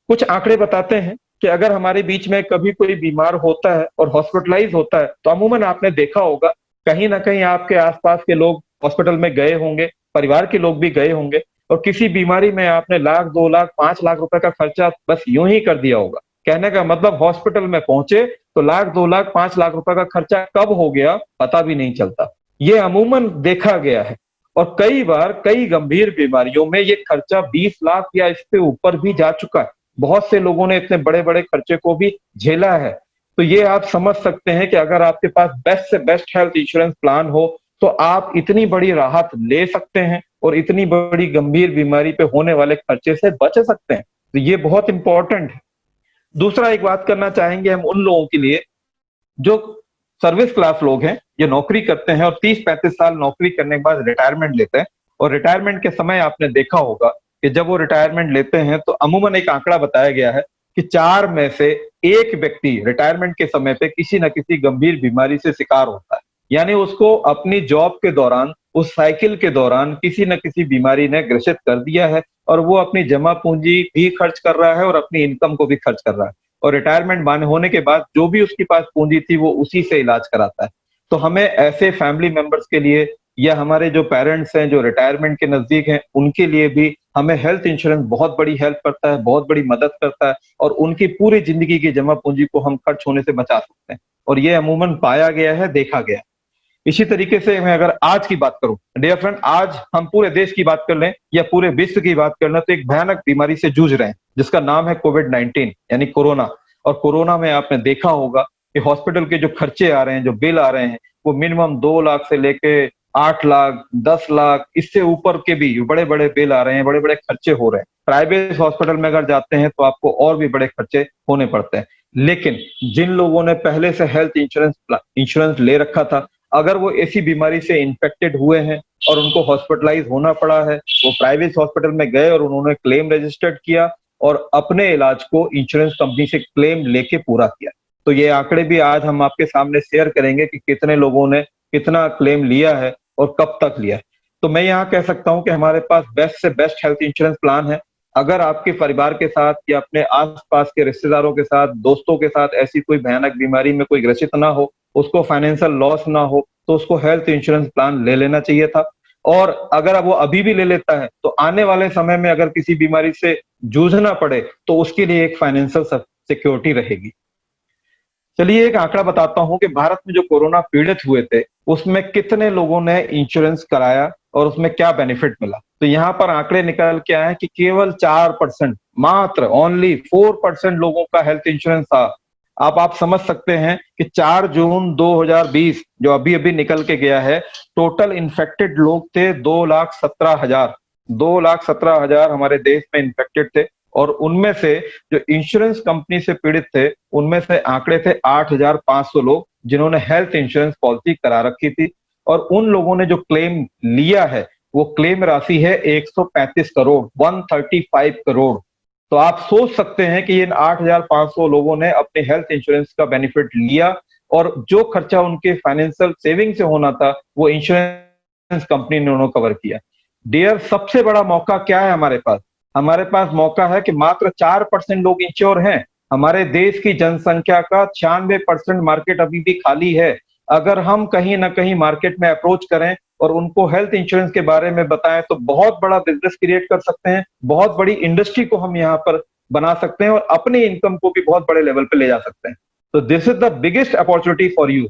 कुछ आंकड़े बताते हैं कि अगर हमारे बीच में कभी कोई बीमार होता है और हॉस्पिटलाइज होता है, तो अमूमन आपने देखा होगा कहीं ना कहीं आपके आसपास के लोग हॉस्पिटल में गए होंगे, परिवार के लोग भी गए होंगे, और किसी बीमारी में आपने लाख, 2 लाख, 5 लाख रुपए का खर्चा बस यूं ही कर दिया होगा। कहने का मतलब हॉस्पिटल में पहुंचे तो लाख, 2 लाख, 5 लाख रुपए का खर्चा कब हो गया पता भी नहीं चलता। ये अमूमन देखा गया है। और कई बार कई गंभीर बीमारियों में ये खर्चा 20 लाख या इससे ऊपर भी जा चुका है। बहुत से लोगों ने इतने बड़े बड़े खर्चे को भी झेला है। तो ये आप समझ सकते हैं कि अगर आपके पास बेस्ट से बेस्ट हेल्थ इंश्योरेंस प्लान हो, तो आप इतनी बड़ी राहत ले सकते हैं और इतनी बड़ी गंभीर बीमारी पे होने वाले खर्चे से बच सकते हैं। तो ये बहुत इंपॉर्टेंट है। दूसरा एक बात करना चाहेंगे हम उन लोगों के लिए जो सर्विस क्लास लोग हैं, ये नौकरी करते हैं और 30-35 साल नौकरी करने के बाद रिटायरमेंट लेते हैं। और रिटायरमेंट के समय आपने देखा होगा कि जब वो रिटायरमेंट लेते हैं तो अमूमन एक आंकड़ा बताया गया है कि 4 में से 1 व्यक्ति रिटायरमेंट के समय पे किसी न किसी गंभीर बीमारी से शिकार होता है। यानी उसको अपनी जॉब के दौरान, उस साइकिल के दौरान किसी न किसी बीमारी ने ग्रसित कर दिया है, और वो अपनी जमा पूंजी भी खर्च कर रहा है और अपनी इनकम को भी खर्च कर रहा है। और रिटायरमेंट होने के बाद जो भी उसके पास पूंजी थी वो उसी से इलाज कराता है। तो हमें ऐसे फैमिली मेंबर्स के लिए या हमारे जो पेरेंट्स हैं जो रिटायरमेंट के नजदीक हैं, उनके लिए भी हमें हेल्थ इंश्योरेंस बहुत बड़ी हेल्प करता है, बहुत बड़ी मदद करता है, और उनकी पूरी जिंदगी की जमा पूंजी को हम खर्च होने से बचा सकते हैं। और ये अमूमन पाया गया है, देखा गया है। इसी तरीके से मैं अगर आज की बात करूं, डियर फ्रेंड, आज हम पूरे देश की बात कर लें या पूरे विश्व की बात कर लें, तो एक भयानक बीमारी से जूझ रहे हैं जिसका नाम है कोविड-19 यानी कोरोना। और कोरोना में आपने देखा होगा कि हॉस्पिटल के जो खर्चे आ रहे हैं, जो बिल आ रहे हैं, वो मिनिमम 2 लाख से लेके 8 लाख, 10 लाख, इससे ऊपर के भी बड़े बड़े बिल आ रहे हैं, बड़े बड़े खर्चे हो रहे हैं। प्राइवेट हॉस्पिटल में अगर जाते हैं तो आपको और भी बड़े खर्चे होने पड़ते हैं। लेकिन जिन लोगों ने पहले से हेल्थ इंश्योरेंस ले रखा था, अगर वो ऐसी बीमारी से इन्फेक्टेड हुए हैं और उनको हॉस्पिटलाइज होना पड़ा है, वो प्राइवेट हॉस्पिटल में गए और उन्होंने क्लेम रजिस्टर्ड किया और अपने इलाज को इंश्योरेंस कंपनी से क्लेम लेके पूरा किया। तो ये आंकड़े भी आज हम आपके सामने शेयर करेंगे कि कितने लोगों ने कितना क्लेम लिया है और कब तक लिया है। तो मैं यहाँ कह सकता हूँ कि हमारे पास बेस्ट से बेस्ट हेल्थ इंश्योरेंस प्लान है। अगर आपके परिवार के साथ या अपने आसपास के रिश्तेदारों के साथ, दोस्तों के साथ ऐसी कोई भयानक बीमारी में कोई ग्रसित ना हो, उसको फाइनेंशियल लॉस ना हो, तो उसको हेल्थ इंश्योरेंस प्लान ले लेना चाहिए था। और अगर वो अभी भी ले लेता है तो आने वाले समय में अगर किसी बीमारी से जूझना पड़े तो उसके लिए एक फाइनेंशियल सिक्योरिटी रहेगी। चलिए एक आंकड़ा बताता हूं कि भारत में जो कोरोना पीड़ित हुए थे उसमें कितने लोगों ने इंश्योरेंस कराया और उसमें क्या बेनिफिट मिला। तो यहाँ पर आंकड़े निकल के आए कि केवल 4%, मात्र ओनली 4% लोगों का हेल्थ इंश्योरेंस था। अब आप समझ सकते हैं कि 4 जून 2020 जो अभी अभी निकल के गया है, टोटल इन्फेक्टेड लोग थे 2,17,000। 2,17,000 हमारे देश में इन्फेक्टेड थे, और उनमें से जो इंश्योरेंस कंपनी से पीड़ित थे, उनमें से आंकड़े थे 8,500 लोग जिन्होंने हेल्थ इंश्योरेंस पॉलिसी करा रखी थी। और उन लोगों ने जो क्लेम लिया है, वो क्लेम राशि है 135 करोड़, 135 करोड़। तो आप सोच सकते हैं कि इन 8,500 लोगों ने अपने हेल्थ इंश्योरेंस का बेनिफिट लिया, और जो खर्चा उनके फाइनेंशियल सेविंग से होना था, वो इंश्योरेंस कंपनी ने उन्होंने कवर किया। डियर, सबसे बड़ा मौका क्या है हमारे पास? हमारे पास मौका है कि मात्र 4% लोग इंश्योर हैं। हमारे देश की जनसंख्या का 96% मार्केट अभी भी खाली है। अगर हम कहीं ना कहीं मार्केट में अप्रोच करें और उनको हेल्थ इंश्योरेंस के बारे में बताएं, तो बहुत बड़ा बिजनेस क्रिएट कर सकते हैं, बहुत बड़ी इंडस्ट्री को हम यहाँ पर बना सकते हैं, और अपनी इनकम को भी बहुत बड़े लेवल पे ले जा सकते हैं। तो this is the biggest opportunity for you.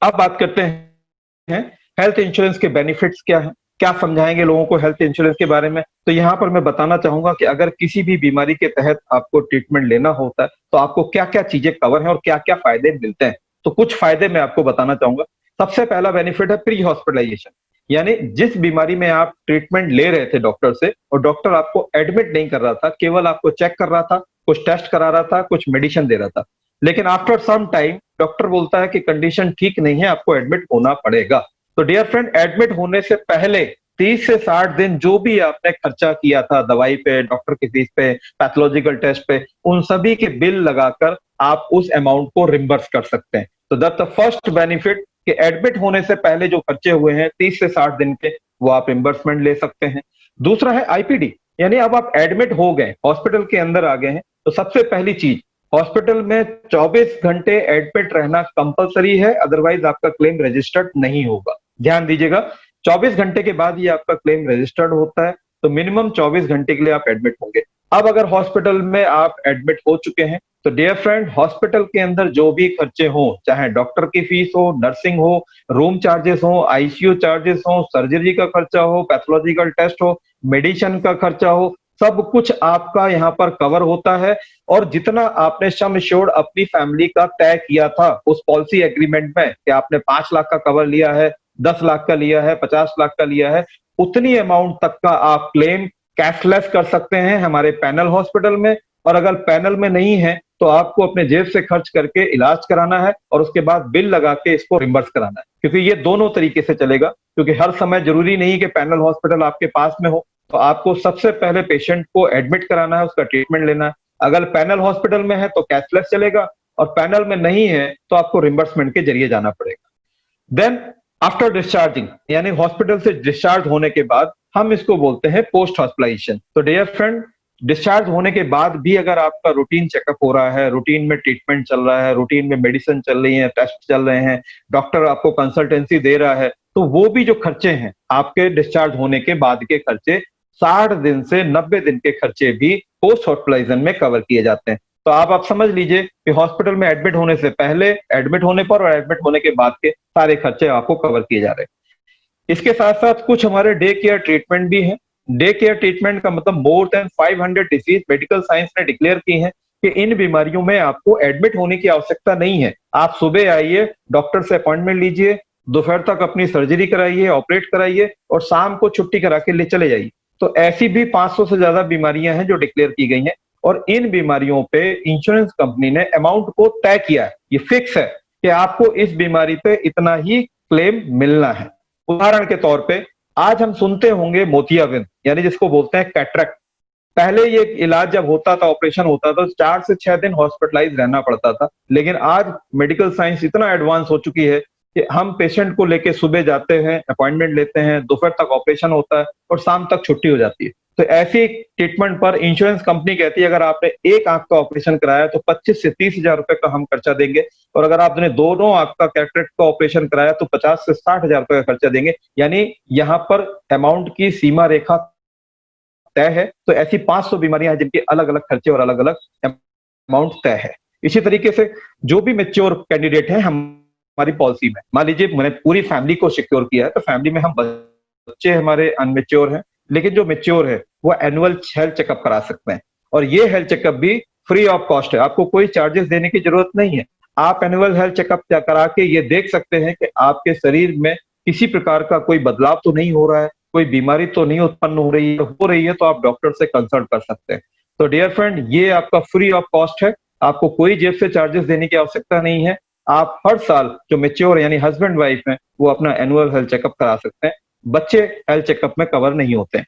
अब बात करते हैं हेल्थ इंश्योरेंस के बेनिफिट्स क्या है, क्या समझाएंगे लोगों को हेल्थ इंश्योरेंस के बारे में। तो यहाँ पर मैं बताना चाहूंगा कि अगर किसी भी बीमारी के तहत आपको ट्रीटमेंट लेना होता है, तो आपको क्या क्या चीजें कवर हैं और क्या क्या फायदे मिलते हैं। तो कुछ फायदे मैं आपको बताना चाहूंगा। सबसे पहला बेनिफिट है प्री हॉस्पिटलाइजेशन, यानी जिस बीमारी में आप ट्रीटमेंट ले रहे थे डॉक्टर से, और डॉक्टर आपको एडमिट नहीं कर रहा था, केवल आपको चेक कर रहा था, कुछ टेस्ट करा रहा था, कुछ मेडिसिन दे रहा था, लेकिन आफ्टर सम टाइम डॉक्टर बोलता है कि कंडीशन ठीक नहीं है, आपको एडमिट होना पड़ेगा। तो डियर फ्रेंड, एडमिट होने से पहले 30 से 60 दिन जो भी आपने खर्चा किया था दवाई पे, डॉक्टर की फीस पे, पैथोलॉजिकल टेस्ट पे, उन सभी के बिल लगाकर आप उस अमाउंट को रिम्बर्स कर सकते हैं। तो दैट्स द फर्स्ट बेनिफिट, कि एडमिट होने से पहले जो खर्चे हुए हैं 30 से 60 दिन के, वो आप रिम्बर्समेंट ले सकते हैं। दूसरा है आईपीडी, यानी अब आप एडमिट हो गए, हॉस्पिटल के अंदर आ गए हैं, तो सबसे पहली चीज, हॉस्पिटल में 24 घंटे एडमिट रहना कंपलसरी है, अदरवाइज आपका क्लेम रजिस्टर्ड नहीं होगा। ध्यान दीजिएगा, 24 घंटे के बाद ही आपका क्लेम रजिस्टर्ड होता है, तो मिनिमम 24 घंटे के लिए आप एडमिट होंगे। अब अगर हॉस्पिटल में आप एडमिट हो चुके हैं, तो डियर फ्रेंड, हॉस्पिटल के अंदर जो भी खर्चे हो, चाहे डॉक्टर की फीस हो, नर्सिंग हो, रूम चार्जेस हो, आईसीयू चार्जेस हो, सर्जरी का खर्चा हो, पैथोलॉजिकल टेस्ट हो, मेडिसिन का खर्चा हो, सब कुछ आपका यहाँ पर कवर होता है। और जितना आपने सम एश्योर्ड अपनी फैमिली का तय किया था उस पॉलिसी एग्रीमेंट में, कि आपने 5 लाख का कवर लिया है, 10 लाख का लिया है, 50 लाख का लिया है, उतनी अमाउंट तक का आप क्लेम कैशलेस कर सकते हैं हमारे पैनल हॉस्पिटल में। और अगर पैनल में नहीं है, तो आपको अपने जेब से खर्च करके इलाज कराना है, और उसके बाद बिल लगा के इसको रिम्बर्स कराना है, क्योंकि ये दोनों तरीके से चलेगा। क्योंकि हर समय जरूरी नहीं कि पैनल हॉस्पिटल आपके पास में हो, तो आपको सबसे पहले पेशेंट को एडमिट कराना है, उसका ट्रीटमेंट लेना है। अगर पैनल हॉस्पिटल में है तो कैशलेस चलेगा, और पैनल में नहीं है तो आपको रिम्बर्समेंट के जरिए जाना पड़ेगा। देन आफ्टर डिस्चार्जिंग, यानी हॉस्पिटल से डिस्चार्ज होने के बाद, हम इसको बोलते हैं पोस्ट हॉस्पिटलाइजेशन। तो डियर फ्रेंड, डिस्चार्ज होने के बाद भी अगर आपका रूटीन चेकअप हो रहा है, रूटीन में ट्रीटमेंट चल रहा है, रूटीन में मेडिसिन चल रही है, टेस्ट चल रहे हैं, डॉक्टर आपको कंसल्टेंसी दे रहा है, तो वो भी जो खर्चे हैं आपके डिस्चार्ज होने के बाद के खर्चे, 60 दिन से 90 दिन के खर्चे भी पोस्ट हॉस्पिटलाइजेशन में कवर किए जाते हैं। तो आप समझ लीजिए कि हॉस्पिटल में एडमिट होने से पहले, एडमिट होने पर और एडमिट होने के बाद के सारे खर्चे आपको कवर किए जा रहे हैं। इसके साथ साथ कुछ हमारे डे केयर ट्रीटमेंट भी हैं। डे केयर ट्रीटमेंट का मतलब more than 500 disease medical science ने डिक्लेयर की है कि इन बीमारियों में आपको एडमिट होने की आवश्यकता नहीं है। आप सुबह आइए, डॉक्टर से अपॉइंटमेंट लीजिए, दोपहर तक अपनी सर्जरी कराइए, ऑपरेट कराइए, और शाम को छुट्टी करा के ले चले जाइए। तो ऐसी भी 500 से ज्यादा बीमारियां हैं जो डिक्लेयर की गई हैं, और इन बीमारियों पे इंश्योरेंस कंपनी ने अमाउंट को तय किया है, ये फिक्स है कि आपको इस बीमारी पे इतना ही क्लेम मिलना है। उदाहरण के तौर पे, आज हम सुनते होंगे मोतियाबिंद, यानी जिसको बोलते हैं कैटरेक्ट। पहले ये इलाज जब होता था, ऑपरेशन होता था, तो 4 से 6 दिन हॉस्पिटलाइज रहना पड़ता था। लेकिन आज मेडिकल साइंस इतना एडवांस हो चुकी है कि हम पेशेंट को लेके सुबह जाते हैं, अपॉइंटमेंट लेते हैं, दोपहर तक ऑपरेशन होता है, और शाम तक छुट्टी हो जाती है। तो ऐसी ट्रीटमेंट पर इंश्योरेंस कंपनी कहती है अगर आपने एक आंख का ऑपरेशन कराया तो 25 से 30 हजार रुपए का हम खर्चा देंगे, और अगर आपने दोनों आंख का कैटरेक्ट का ऑपरेशन कराया तो 50 से 60 हजार रुपए का खर्चा देंगे। यानी यहाँ पर अमाउंट की सीमा रेखा तय है। तो ऐसी 500 बीमारियां हैं जिनके अलग अलग खर्चे और अलग अलग अमाउंट तय है। इसी तरीके से जो भी मेच्योर कैंडिडेट हैं, हम हमारी पॉलिसी में, मान लीजिए मैंने पूरी फैमिली को सिक्योर किया है, तो फैमिली में हम बच्चे हमारे अनमेच्योर हैं, लेकिन जो मेच्योर है वो एनुअल हेल्थ चेकअप करा सकते हैं, और ये हेल्थ चेकअप भी फ्री ऑफ कॉस्ट है, आपको कोई चार्जेस देने की जरूरत नहीं है। आप एनुअल हेल्थ चेकअप करा के ये देख सकते हैं कि आपके शरीर में किसी प्रकार का कोई बदलाव तो नहीं हो रहा है, कोई बीमारी तो नहीं उत्पन्न हो रही है तो आप डॉक्टर से कंसल्ट कर सकते हैं। तो डियर फ्रेंड, ये आपका फ्री ऑफ कॉस्ट है, आपको कोई जेब से चार्जेस देने की आवश्यकता नहीं है। आप हर साल जो मेच्योर यानी हस्बैंड वाइफ हैं वो अपना एनुअल हेल्थ चेकअप करा सकते हैं, बच्चे हेल्थ चेकअप में कवर नहीं होते हैं।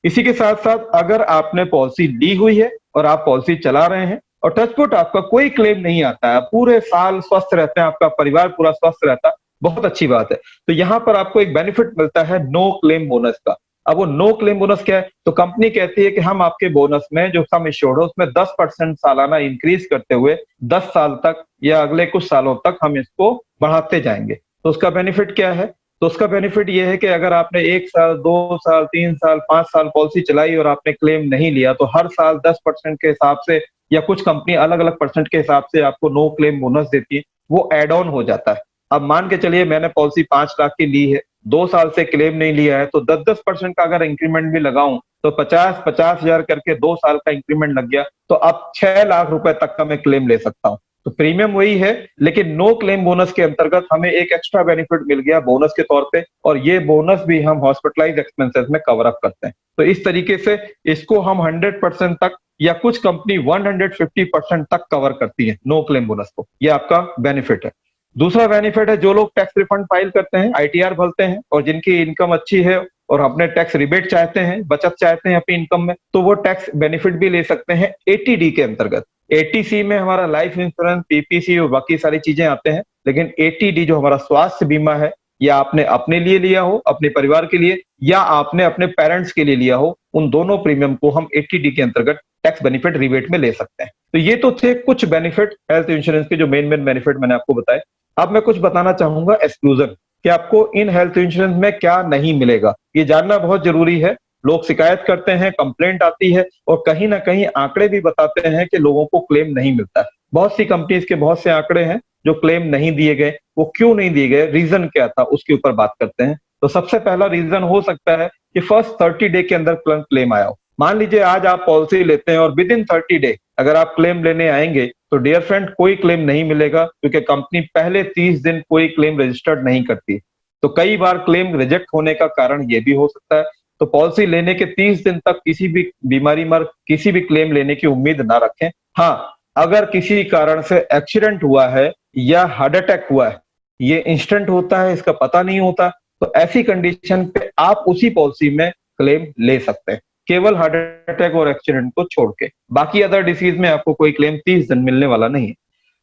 इसी के साथ साथ अगर आपने पॉलिसी ली हुई है और आप पॉलिसी चला रहे हैं और टचवुड आपका कोई क्लेम नहीं आता है, पूरे साल स्वस्थ रहते हैं, आपका परिवार पूरा स्वस्थ रहता है, बहुत अच्छी बात है। तो यहाँ पर आपको एक बेनिफिट मिलता है नो क्लेम बोनस का। अब वो नो क्लेम बोनस क्या है? तो कंपनी कहती है कि हम आपके बोनस में जो सम एश्योर्ड है उसमें 10% सालाना इंक्रीज करते हुए 10 साल तक या अगले कुछ सालों तक हम इसको बढ़ाते जाएंगे। तो उसका बेनिफिट क्या है? तो उसका बेनिफिट ये है कि अगर आपने 1 साल, 2 साल, 3 साल, 5 साल पॉलिसी चलाई और आपने क्लेम नहीं लिया, तो हर साल 10% के हिसाब से या कुछ कंपनी अलग अलग परसेंट के हिसाब से आपको नो क्लेम बोनस देती है, वो एड ऑन हो जाता है। अब मान के चलिए मैंने पॉलिसी 5 लाख की ली है, 2 साल से क्लेम नहीं लिया है, तो 10-10% का अगर इंक्रीमेंट भी लगाऊं तो 50-50 हजार करके 2 साल का इंक्रीमेंट लग गया, तो अब 6 लाख रुपए तक का मैं क्लेम ले सकता हूं। तो प्रीमियम वही है, लेकिन नो क्लेम बोनस के अंतर्गत हमें एक एक्स्ट्रा बेनिफिट मिल गया बोनस के तौर पे, और ये बोनस भी हम हॉस्पिटलाइज एक्सपेंसेस में कवर अप करते हैं। तो इस तरीके से इसको हम 100% तक या कुछ कंपनी 150% तक कवर करती है नो क्लेम बोनस को, ये आपका बेनिफिट है। दूसरा बेनिफिट है जो लोग टैक्स रिफंड फाइल करते हैं, आईटीआर भरते हैं और जिनकी इनकम अच्छी है और अपने टैक्स रिबेट चाहते हैं, बचत चाहते हैं अपनी इनकम में, तो वो टैक्स बेनिफिट भी ले सकते हैं 80D के अंतर्गत। 80C में हमारा लाइफ इंश्योरेंस, पीपीसी और बाकी सारी चीजें आते हैं, लेकिन 80D जो हमारा स्वास्थ्य बीमा है, या आपने अपने लिए लिया हो, अपने परिवार के लिए, या आपने अपने पेरेंट्स के लिए लिया हो, उन दोनों प्रीमियम को हम 80D के अंतर्गत टैक्स बेनिफिट रिबेट में ले सकते हैं। तो ये तो थे कुछ बेनिफिट हेल्थ इंश्योरेंस के, जो मेन बेनिफिट मैंने आपको बताए। अब मैं कुछ बताना चाहूंगा एक्सक्लूजन, कि आपको इन हेल्थ इंश्योरेंस में क्या नहीं मिलेगा, ये जानना बहुत जरूरी है। लोग शिकायत करते हैं, कंप्लेंट आती है, और कहीं ना कहीं आंकड़े भी बताते हैं कि लोगों को क्लेम नहीं मिलता है। बहुत सी कंपनीज के बहुत से आंकड़े हैं जो क्लेम नहीं दिए गए, वो क्यों नहीं दिए गए, रीजन क्या था, उसके ऊपर बात करते हैं। तो सबसे पहला रीजन हो सकता है कि फर्स्ट 30 डे के अंदर क्लेम आया हो। मान लीजिए आज आप पॉलिसी लेते हैं और विद इन 30 डे अगर आप क्लेम लेने आएंगे, तो डियर फ्रेंड कोई क्लेम नहीं मिलेगा, क्योंकि कंपनी पहले 30 दिन कोई क्लेम रजिस्टर्ड नहीं करती। तो कई बार क्लेम रिजेक्ट होने का कारण ये भी हो सकता है। तो पॉलिसी लेने के 30 दिन तक किसी भी बीमारी में किसी भी क्लेम लेने की उम्मीद ना रखें। हाँ, अगर किसी कारण से एक्सीडेंट हुआ है या हार्ट अटैक हुआ है, ये इंस्टेंट होता है, इसका पता नहीं होता, तो ऐसी कंडीशन पे आप उसी पॉलिसी में क्लेम ले सकते हैं, केवल हार्ट अटैक और एक्सीडेंट को छोड़ के। बाकी अदर डिसीज में आपको कोई क्लेम 30 दिन मिलने वाला नहीं है।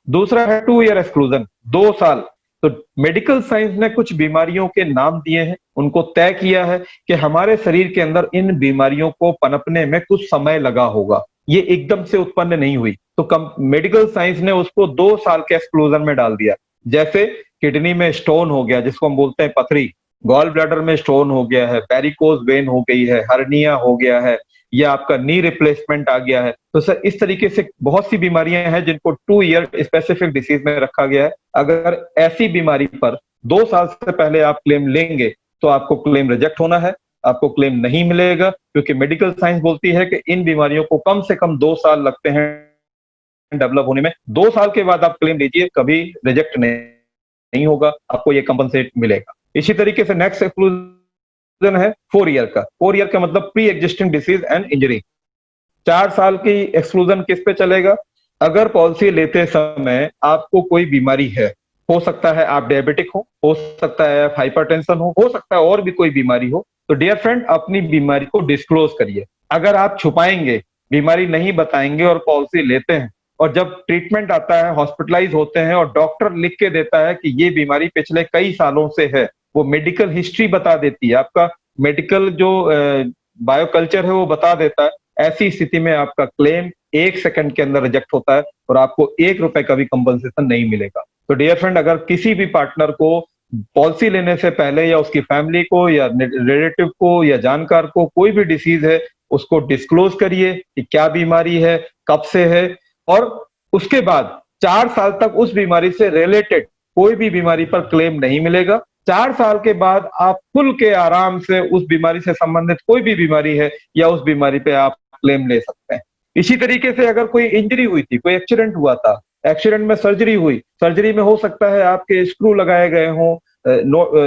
दूसरा है 2 ईयर एक्सक्लूजन, 2 साल। तो मेडिकल साइंस ने कुछ बीमारियों के नाम दिए हैं, उनको तय किया है कि हमारे शरीर के अंदर इन बीमारियों को पनपने में कुछ समय लगा होगा, ये एकदम से उत्पन्न नहीं हुई। तो मेडिकल साइंस ने उसको 2 साल के एक्सक्लूजन में डाल दिया। जैसे किडनी में स्टोन हो गया, जिसको हम बोलते हैं पथरी, गॉल ब्लैडर में स्टोन हो गया है, वेरिकोज वेन हो गई है, हर्निया हो गया है, या आपका नी रिप्लेसमेंट आ गया है। तो सर इस तरीके से बहुत सी बीमारियां हैं जिनको 2 ईयर स्पेसिफिक डिसीज में रखा गया है। अगर ऐसी बीमारी पर 2 साल से पहले आप क्लेम लेंगे तो आपको क्लेम रिजेक्ट होना है, आपको क्लेम नहीं मिलेगा, क्योंकि मेडिकल साइंस बोलती है कि इन बीमारियों को कम से कम 2 साल लगते हैं डेवलप होने में। 2 साल के बाद आप क्लेम लीजिए, कभी रिजेक्ट नहीं होगा, आपको ये कंपनसेट मिलेगा। इसी तरीके से नेक्स्ट एक्सक्लूजन है 4 ईयर का। 4 ईयर का मतलब pre existing disease and injury. 4 साल की एक्सक्लूजन किस पे चलेगा? अगर पॉलिसी लेते समय आपको कोई बीमारी है, हो सकता है आप डायबिटिक हो सकता है आप हाइपरटेंशन हो सकता है और भी कोई बीमारी हो, तो डियर फ्रेंड अपनी बीमारी को डिस्क्लोज करिए। अगर आप छुपाएंगे, बीमारी नहीं बताएंगे और पॉलिसी लेते हैं, और जब ट्रीटमेंट आता है, हॉस्पिटलाइज होते हैं और डॉक्टर लिख के देता है कि ये बीमारी पिछले कई सालों से है, वो मेडिकल हिस्ट्री बता देती है, आपका मेडिकल जो बायोकल्चर है वो बता देता है, ऐसी स्थिति में आपका क्लेम 1 सेकंड के अंदर रिजेक्ट होता है और आपको 1 रुपए का भी कंपनसेशन नहीं मिलेगा। तो डियर फ्रेंड, अगर किसी भी पार्टनर को पॉलिसी लेने से पहले या उसकी फैमिली को या रिलेटिव को या जानकार को कोई भी डिसीज है, उसको डिस्क्लोज करिए कि क्या बीमारी है, कब से है, और उसके बाद 4 साल तक उस बीमारी से रिलेटेड कोई भी बीमारी पर क्लेम नहीं मिलेगा। 4 साल के बाद आप खुल के आराम से उस बीमारी से संबंधित कोई भी बीमारी है या उस बीमारी पे आप क्लेम ले सकते हैं। इसी तरीके से अगर कोई इंजरी हुई थी, कोई एक्सीडेंट हुआ था, एक्सीडेंट में सर्जरी हुई, सर्जरी में हो सकता है आपके स्क्रू लगाए गए हों,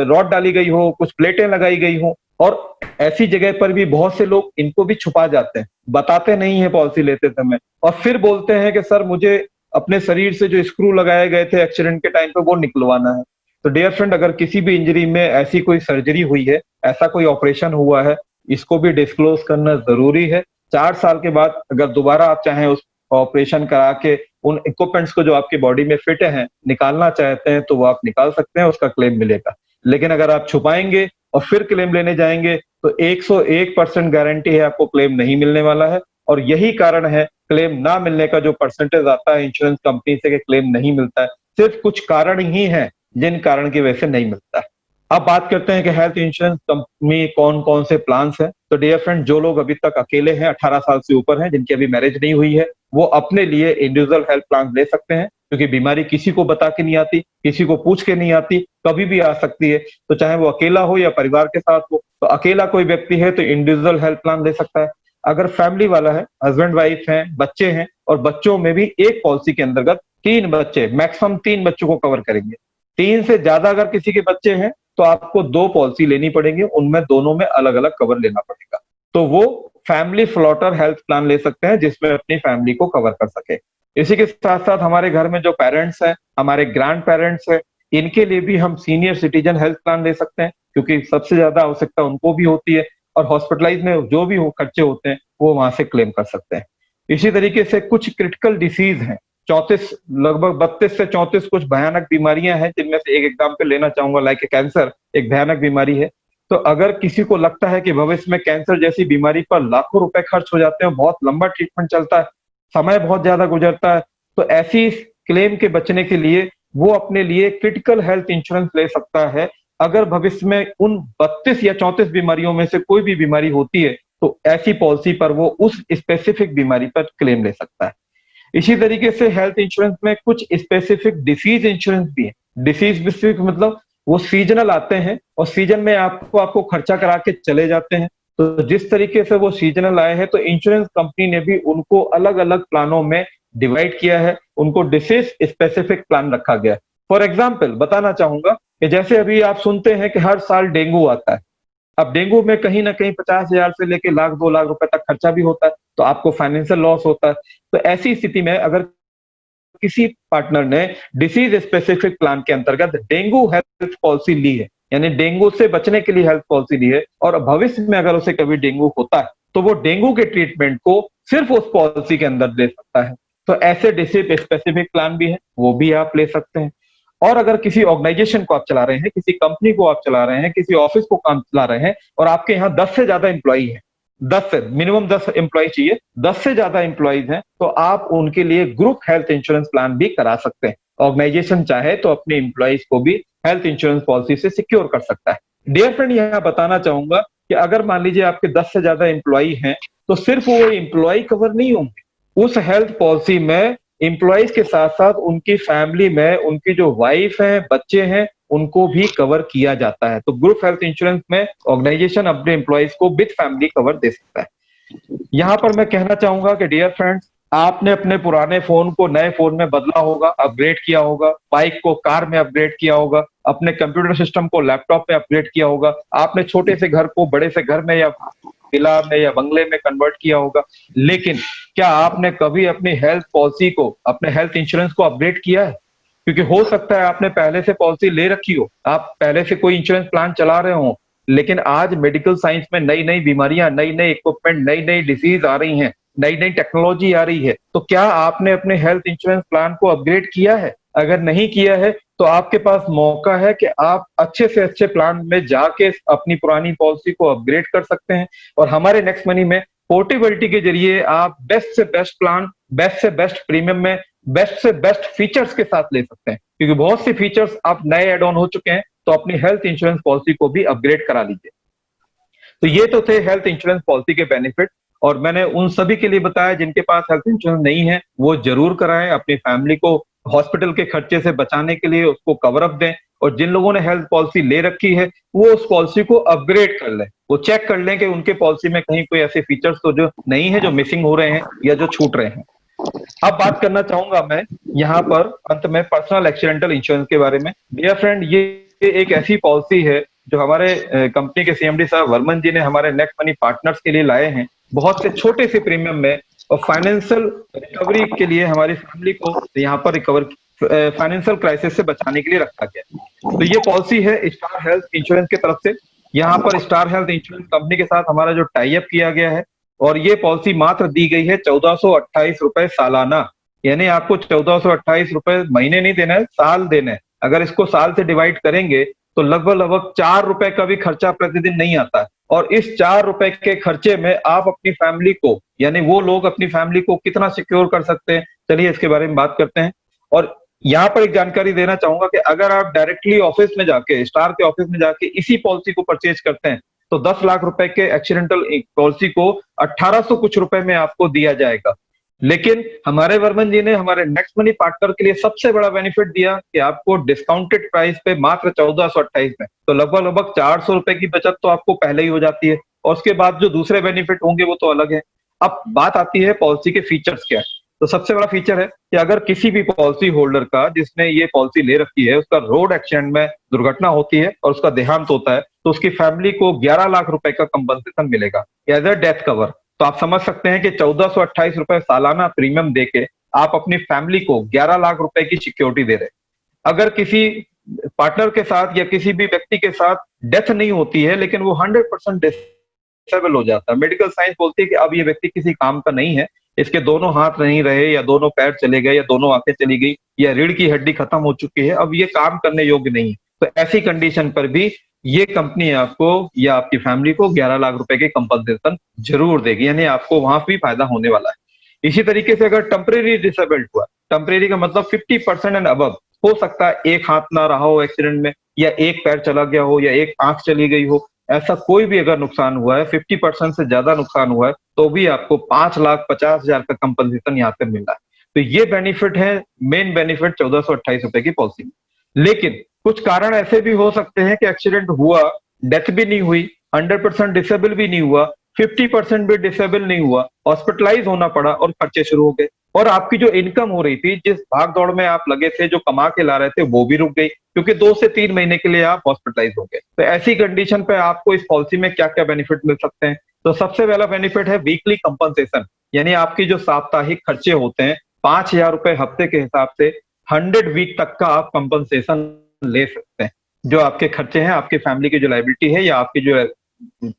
रॉड डाली गई हो, कुछ प्लेटें लगाई गई हो, और ऐसी जगह पर भी बहुत से लोग इनको भी छुपा जाते हैं, बताते नहीं है पॉलिसी लेते समय, और फिर बोलते हैं कि सर मुझे अपने शरीर से जो स्क्रू लगाए गए थे एक्सीडेंट के टाइम पे वो निकलवाना है। तो डियर फ्रेंड, अगर किसी भी इंजरी में ऐसी कोई सर्जरी हुई है, ऐसा कोई ऑपरेशन हुआ है, इसको भी डिस्क्लोज करना जरूरी है। 4 साल के बाद अगर दोबारा आप चाहें उस ऑपरेशन करा के उन इक्विपमेंट्स को जो आपकी बॉडी में फिट हैं निकालना चाहते हैं तो वो आप निकाल सकते हैं, उसका क्लेम मिलेगा। लेकिन अगर आप छुपाएंगे और फिर क्लेम लेने जाएंगे तो 101% गारंटी है आपको क्लेम नहीं मिलने वाला है। और यही कारण है क्लेम ना मिलने का जो परसेंटेज आता है इंश्योरेंस कंपनी से कि क्लेम नहीं मिलता है, सिर्फ कुछ कारण ही है जिन कारण की वजह से नहीं मिलता है। अब बात करते हैं कि हेल्थ इंश्योरेंस कंपनी कौन कौन से प्लान्स हैं। तो डियर फ्रेंड, जो लोग अभी तक अकेले हैं, 18 साल से ऊपर हैं, जिनकी अभी मैरिज नहीं हुई है, वो अपने लिए इंडिविजुअल हेल्थ प्लान ले सकते हैं, क्योंकि बीमारी किसी को बता के नहीं आती, किसी को पूछ के नहीं आती, कभी भी आ सकती है। तो चाहे वो अकेला हो या परिवार के साथ हो, तो अकेला कोई व्यक्ति है तो इंडिविजुअल हेल्थ प्लान ले सकता है। अगर फैमिली वाला है, हस्बैंड वाइफ हैं, बच्चे हैं, और बच्चों में भी एक पॉलिसी के अंतर्गत 3 बच्चे, मैक्सिमम 3 बच्चों को कवर करेंगे। 3 से ज्यादा अगर किसी के बच्चे हैं तो आपको 2 पॉलिसी लेनी पड़ेगी, उनमें दोनों में अलग अलग कवर लेना पड़ेगा। तो वो फैमिली फ्लॉटर हेल्थ प्लान ले सकते हैं जिसमें अपनी फैमिली को कवर कर सके। इसी के साथ साथ हमारे घर में जो पेरेंट्स हैं, हमारे ग्रैंड पेरेंट्स हैं, इनके लिए भी हम सीनियर सिटीजन हेल्थ प्लान ले सकते हैं, क्योंकि सबसे ज्यादा आवश्यकता उनको भी होती है, और हॉस्पिटलाइज में जो भी खर्चे होते हैं वो वहां से क्लेम कर सकते हैं। इसी तरीके से कुछ क्रिटिकल डिसीज हैं, 34, लगभग 32 से 34 कुछ भयानक बीमारियां हैं, जिनमें से एक एग्जाम्पल लेना चाहूंगा, लाइक कैंसर एक भयानक बीमारी है। तो अगर किसी को लगता है कि भविष्य में कैंसर जैसी बीमारी पर लाखों रुपए खर्च हो जाते हैं, बहुत लंबा ट्रीटमेंट चलता है, समय बहुत ज्यादा गुजरता है, तो ऐसी क्लेम के बचने के लिए वो अपने लिए क्रिटिकल हेल्थ इंश्योरेंस ले सकता है। अगर भविष्य में उन 32 या 34 बीमारियों में से कोई भी बीमारी होती है तो ऐसी पॉलिसी पर वो उस स्पेसिफिक बीमारी पर क्लेम ले सकता है। इसी तरीके से हेल्थ इंश्योरेंस में कुछ स्पेसिफिक डिसीज इंश्योरेंस भी है। डिसीज स्पेसिफिक मतलब वो सीजनल आते हैं और सीजन में आपको खर्चा करा के चले जाते हैं। तो जिस तरीके से वो सीजनल आए हैं तो इंश्योरेंस कंपनी ने भी उनको अलग अलग प्लानों में डिवाइड किया है, उनको डिसीज स्पेसिफिक प्लान रखा गया है। फॉर एग्जाम्पल बताना चाहूंगा कि जैसे अभी आप सुनते हैं कि हर साल डेंगू आता है। अब डेंगू में कहीं ना कहीं 50,000 से लेके लाख 2 लाख रुपए तक खर्चा भी होता है, तो आपको फाइनेंशियल लॉस होता है। तो ऐसी स्थिति में अगर किसी पार्टनर ने डिसीज स्पेसिफिक प्लान के अंतर्गत डेंगू हेल्थ पॉलिसी ली है, यानी डेंगू से बचने के लिए हेल्थ पॉलिसी ली है, और भविष्य में अगर उसे कभी डेंगू होता है तो वो डेंगू के ट्रीटमेंट को सिर्फ उस पॉलिसी के अंदर ले सकता है। तो ऐसे डिसीज स्पेसिफिक प्लान भी है, वो भी आप ले सकते हैं। और अगर किसी ऑर्गेनाइजेशन को आप चला रहे हैं, किसी कंपनी को आप चला रहे हैं, किसी ऑफिस को काम चला रहे हैं, और आपके यहाँ 10 से ज्यादा एम्प्लॉई है, 10 से मिनिमम 10 एम्प्लॉय चाहिए, 10 से ज्यादा एम्प्लॉइज हैं, तो आप उनके लिए ग्रुप हेल्थ इंश्योरेंस प्लान भी करा सकते हैं। ऑर्गेनाइजेशन चाहे तो अपने एम्प्लॉइज को भी हेल्थ इंश्योरेंस पॉलिसी से सिक्योर कर सकता है। डियर फ्रेंड, यहां बताना चाहूंगा कि अगर मान लीजिए आपके 10 से ज्यादा एम्प्लॉई हैं तो सिर्फ वो एम्प्लॉय कवर नहीं होंगे, उस हेल्थ पॉलिसी में एम्प्लॉइज के साथ साथ उनकी फैमिली में उनकी जो वाइफ है, बच्चे हैं, उनको भी कवर किया जाता है। तो ग्रुप हेल्थ इंश्योरेंस में ऑर्गेनाइजेशन अपने एम्प्लॉइज को विद फैमिली कवर दे सकता है। यहां पर मैं कहना चाहूंगा कि डियर फ्रेंड्स, आपने अपने पुराने फोन को नए फोन में बदला होगा, अपग्रेड किया होगा, बाइक को कार में अपग्रेड किया होगा, अपने कंप्यूटर सिस्टम को लैपटॉप में अपग्रेड किया होगा, आपने छोटे से घर को बड़े से घर में या विला में या बंगले में कन्वर्ट किया होगा। लेकिन क्या आपने कभी अपनी हेल्थ पॉलिसी को, अपने हेल्थ इंश्योरेंस को अपग्रेड किया है? क्योंकि हो सकता है आपने पहले से पॉलिसी ले रखी हो, आप पहले से कोई इंश्योरेंस प्लान चला रहे हो, लेकिन आज मेडिकल साइंस में नई नई बीमारियां, नई नई इक्विपमेंट, नई नई डिसीज आ रही हैं, नई नई टेक्नोलॉजी आ रही है, तो क्या आपने अपने हेल्थ इंश्योरेंस प्लान को अपग्रेड किया है? अगर नहीं किया है तो आपके पास मौका है कि आप अच्छे से अच्छे प्लान में जाके अपनी पुरानी पॉलिसी को अपग्रेड कर सकते हैं। और हमारे नेक्स्ट मनी में पोर्टेबिलिटी के जरिए आप बेस्ट से बेस्ट प्लान, बेस्ट से बेस्ट प्रीमियम में बेस्ट से बेस्ट फीचर्स के साथ ले सकते हैं, क्योंकि बहुत से फीचर्स आप नए एड ऑन हो चुके हैं। तो अपनी हेल्थ इंश्योरेंस पॉलिसी को भी अपग्रेड करा लीजिए। तो ये तो थे हेल्थ इंश्योरेंस पॉलिसी के बेनिफिट, और मैंने उन सभी के लिए बताया जिनके पास हेल्थ इंश्योरेंस नहीं है वो जरूर कराएं, अपनी फैमिली को हॉस्पिटल के खर्चे से बचाने के लिए उसको कवर अप दें, और जिन लोगों ने हेल्थ पॉलिसी ले रखी है वो उस पॉलिसी को अपग्रेड कर लें, वो चेक कर लें कि उनके पॉलिसी में कहीं कोई ऐसे फीचर्स तो जो नहीं है, जो मिसिंग हो रहे हैं या जो छूट रहे हैं। अब बात करना चाहूंगा मैं यहाँ पर अंत में पर्सनल एक्सीडेंटल इंश्योरेंस के बारे में। डियर फ्रेंड, ये एक ऐसी पॉलिसी है जो हमारे कंपनी के सीएमडी साहब वर्मन जी ने हमारे नेक्स्ट मनी पार्टनर्स के लिए लाए हैं, बहुत से छोटे से प्रीमियम में, और फाइनेंशियल रिकवरी के लिए हमारी फैमिली को यहाँ पर फाइनेंशियल क्राइसिस से बचाने के लिए रखा गया। तो ये पॉलिसी है स्टार हेल्थ इंश्योरेंस की तरफ से। यहाँ पर स्टार हेल्थ इंश्योरेंस कंपनी के साथ हमारा जो टाई अप किया गया है, और ये पॉलिसी मात्र दी गई है 1428 रुपए सालाना, यानी आपको 1428 रुपए महीने नहीं देना है, साल देना है। अगर इसको साल से डिवाइड करेंगे तो लगभग 4 रुपए का भी खर्चा प्रतिदिन नहीं आता है, और इस 4 रुपए के खर्चे में आप अपनी फैमिली को, यानी वो लोग अपनी फैमिली को कितना सिक्योर कर सकते हैं, चलिए इसके बारे में बात करते हैं। और यहाँ पर एक जानकारी देना चाहूंगा कि अगर आप डायरेक्टली ऑफिस में जाके, स्टार के ऑफिस में जाके इसी पॉलिसी को परचेज करते हैं तो 10 लाख रुपए के एक्सीडेंटल पॉलिसी को 1800 कुछ रुपए में आपको दिया जाएगा। लेकिन हमारे वर्मन जी ने हमारे नेक्स्ट मनी पार्टनर के लिए सबसे बड़ा बेनिफिट दिया कि आपको डिस्काउंटेड प्राइस पे मात्र 1428 में, तो लगभग 400 रुपए की बचत तो आपको पहले ही हो जाती है, और उसके बाद जो दूसरे बेनिफिट होंगे वो तो अलग है। अब बात आती है पॉलिसी के फीचर्स क्या है। तो सबसे बड़ा फीचर है कि अगर किसी भी पॉलिसी होल्डर का, जिसने ये पॉलिसी ले रखी है, उसका रोड एक्सीडेंट में दुर्घटना होती है और उसका देहांत होता है, तो उसकी फैमिली को 11 लाख रुपए का कंपनसेशन मिलेगा एज अ डेथ कवर। तो आप समझ सकते हैं कि 1428 रुपए सालाना प्रीमियम देके आप अपनी फैमिली को 11 लाख रुपए की सिक्योरिटी दे रहे हैं। अगर किसी पार्टनर के साथ या किसी भी व्यक्ति के साथ डेथ नहीं होती है, लेकिन वो 100% डिसेबल हो जाता है, मेडिकल साइंस बोलती है कि अब ये व्यक्ति किसी काम का नहीं है, इसके दोनों हाथ नहीं रहे, या दोनों पैर चले गए, या दोनों आंखें चली गई, या रीढ़ की हड्डी खत्म हो चुकी है, अब ये काम करने योग्य नहीं है, तो ऐसी कंडीशन पर भी ये कंपनी आपको या आपकी फैमिली को 11 लाख रुपए के कंपनसेशन जरूर देगी, यानी आपको वहां भी फायदा होने वाला है। इसी तरीके से अगर टेम्परेरी डिसेबल्ड हुआ, टेम्परेरी का मतलब 50% एंड अबव, हो सकता है एक हाथ ना रहा हो एक्सीडेंट में, या एक पैर चला गया हो, या एक आंख चली गई हो, ऐसा कोई भी अगर नुकसान हुआ है, 50% से ज्यादा नुकसान हुआ है, तो भी आपको 5,50,000 का कंपनसेशन यहाँ पे मिल रहा है। तो ये बेनिफिट है, मेन बेनिफिट 1428 रुपए की पॉलिसी में। लेकिन कुछ कारण ऐसे भी हो सकते हैं कि एक्सीडेंट हुआ, डेथ भी नहीं हुई, 100% डिसेबल भी नहीं हुआ, 50% भी डिसेबल नहीं हुआ, हॉस्पिटलाइज होना पड़ा और खर्चे शुरू हो गए, और आपकी जो इनकम हो रही थी, जिस भाग दौड़ में आप लगे थे, जो कमा के ला रहे थे, वो भी रुक गई, क्योंकि 2 से 3 महीने के लिए आप हॉस्पिटलाइज हो गए। तो ऐसी कंडीशन पे आपको इस पॉलिसी में क्या क्या बेनिफिट मिल सकते हैं। तो सबसे पहला बेनिफिट है वीकली कंपनसेशन, यानी आपकी जो साप्ताहिक खर्चे होते हैं 5,000 रुपए हफ्ते के हिसाब से 100 वीक तक का आप कंपनसेशन ले सकते हैं। जो आपके खर्चे हैं, आपकी फैमिली की जो लाइबिलिटी है, या आपकी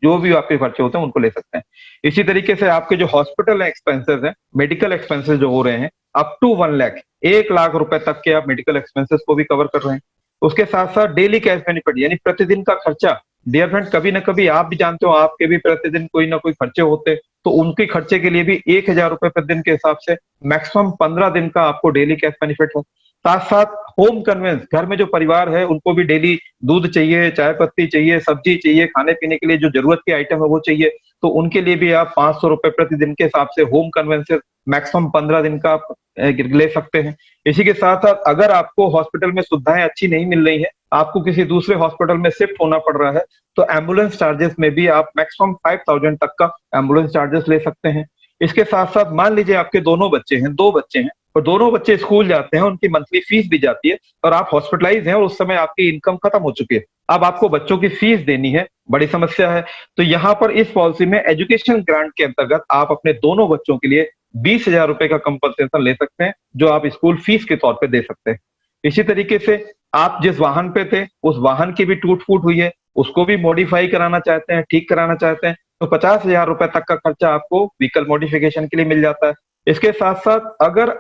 जो भी आपके खर्चे होते हैं, उनको ले सकते हैं। इसी तरीके से आपके जो हॉस्पिटल एक्सपेंसेस हैं, मेडिकल एक्सपेंसेस जो हो रहे हैं, अप टू 1 लाख, 1 लाख रुपए तक के आप मेडिकल एक्सपेंसेस को भी कवर कर रहे हैं। उसके साथ साथ डेली कैश बेनिफिट, यानी प्रतिदिन का खर्चा। डियर फ्रेंड, कभी ना कभी आप भी जानते हो, आपके भी प्रतिदिन कोई ना कोई खर्चे होते, तो उनके खर्चे के लिए भी 1,000 रुपए प्रतिदिन के हिसाब से मैक्सिमम 15 दिन का आपको डेली कैश बेनिफिट है। साथ साथ होम कन्वेंस, घर में जो परिवार है उनको भी डेली दूध चाहिए, चाय पत्ती चाहिए, सब्जी चाहिए, खाने पीने के लिए जो जरूरत की आइटम है वो चाहिए, तो उनके लिए भी आप 500 रुपए प्रतिदिन के हिसाब से होम कन्वेंसेस मैक्सिमम 15 दिन का आप ले सकते हैं। इसी के साथ साथ अगर आपको हॉस्पिटल में सुविधाएं अच्छी नहीं मिल रही है, आपको किसी दूसरे हॉस्पिटल में शिफ्ट होना पड़ रहा है, तो एम्बुलेंस चार्जेस में भी आप मैक्सिमम 5,000 तक का एम्बुलेंस चार्जेस ले सकते हैं। इसके साथ साथ मान लीजिए आपके दोनों बच्चे हैं, 2 बच्चे हैं, और दोनों बच्चे स्कूल जाते हैं, उनकी मंथली फीस भी जाती है, और आप हॉस्पिटलाइज हैं और उस समय आपकी इनकम खत्म हो चुकी है, अब आपको बच्चों की फीस देनी है, बड़ी समस्या है। तो यहाँ पर इस पॉलिसी में एजुकेशन ग्रांट के अंतर्गत आप अपने दोनों बच्चों के लिए 20,000 रुपए का कंपनसेशन ले सकते हैं, जो आप स्कूल फीस के तौर पे दे सकते हैं। इसी तरीके से आप जिस वाहन पे थे, उस वाहन की भी टूट फूट हुई है, उसको भी मॉडिफाई कराना चाहते हैं, ठीक कराना चाहते हैं, तो 50,000 रुपए तक का खर्चा आपको व्हीकल मॉडिफिकेशन के लिए मिल जाता है। इसके साथ साथ अगर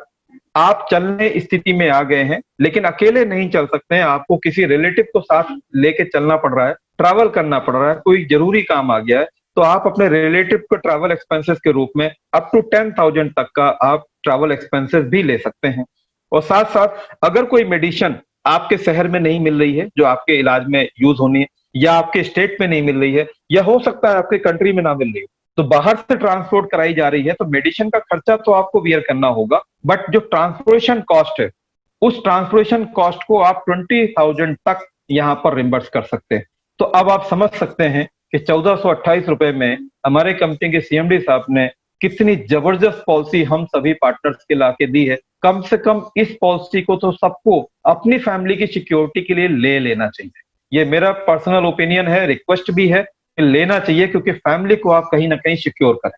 आप चलने स्थिति में आ गए हैं, लेकिन अकेले नहीं चल सकते हैं, आपको किसी रिलेटिव को साथ लेके चलना पड़ रहा है, ट्रैवल करना पड़ रहा है, कोई जरूरी काम आ गया है, तो आप अपने रिलेटिव को ट्रैवल एक्सपेंसेस के रूप में अप टू 10,000 तक का आप ट्रैवल एक्सपेंसेस भी ले सकते हैं। और साथ साथ अगर कोई मेडिसिन आपके शहर में नहीं मिल रही है, जो आपके इलाज में यूज होनी है, या आपके स्टेट में नहीं मिल रही है, या हो सकता है आपके कंट्री में ना मिल रही है, तो बाहर से ट्रांसपोर्ट कराई जा रही है, तो मेडिसिन का खर्चा तो आपको बियर करना होगा, बट जो ट्रांसपोर्टेशन कॉस्ट है उस ट्रांसपोर्टेशन कॉस्ट को आप 20,000 तक यहाँ पर रिम्बर्स कर सकते हैं। तो अब आप समझ सकते हैं कि 1428 रुपए में हमारे कंपनी के सीएमडी साहब ने कितनी जबरदस्त पॉलिसी हम सभी पार्टनर्स के लाके दी है। कम से कम इस पॉलिसी को तो सबको अपनी फैमिली की सिक्योरिटी के लिए ले लेना चाहिए। ये मेरा पर्सनल ओपिनियन है, रिक्वेस्ट भी है कि लेना चाहिए, क्योंकि फैमिली को आप कहीं ना कहीं सिक्योर करें।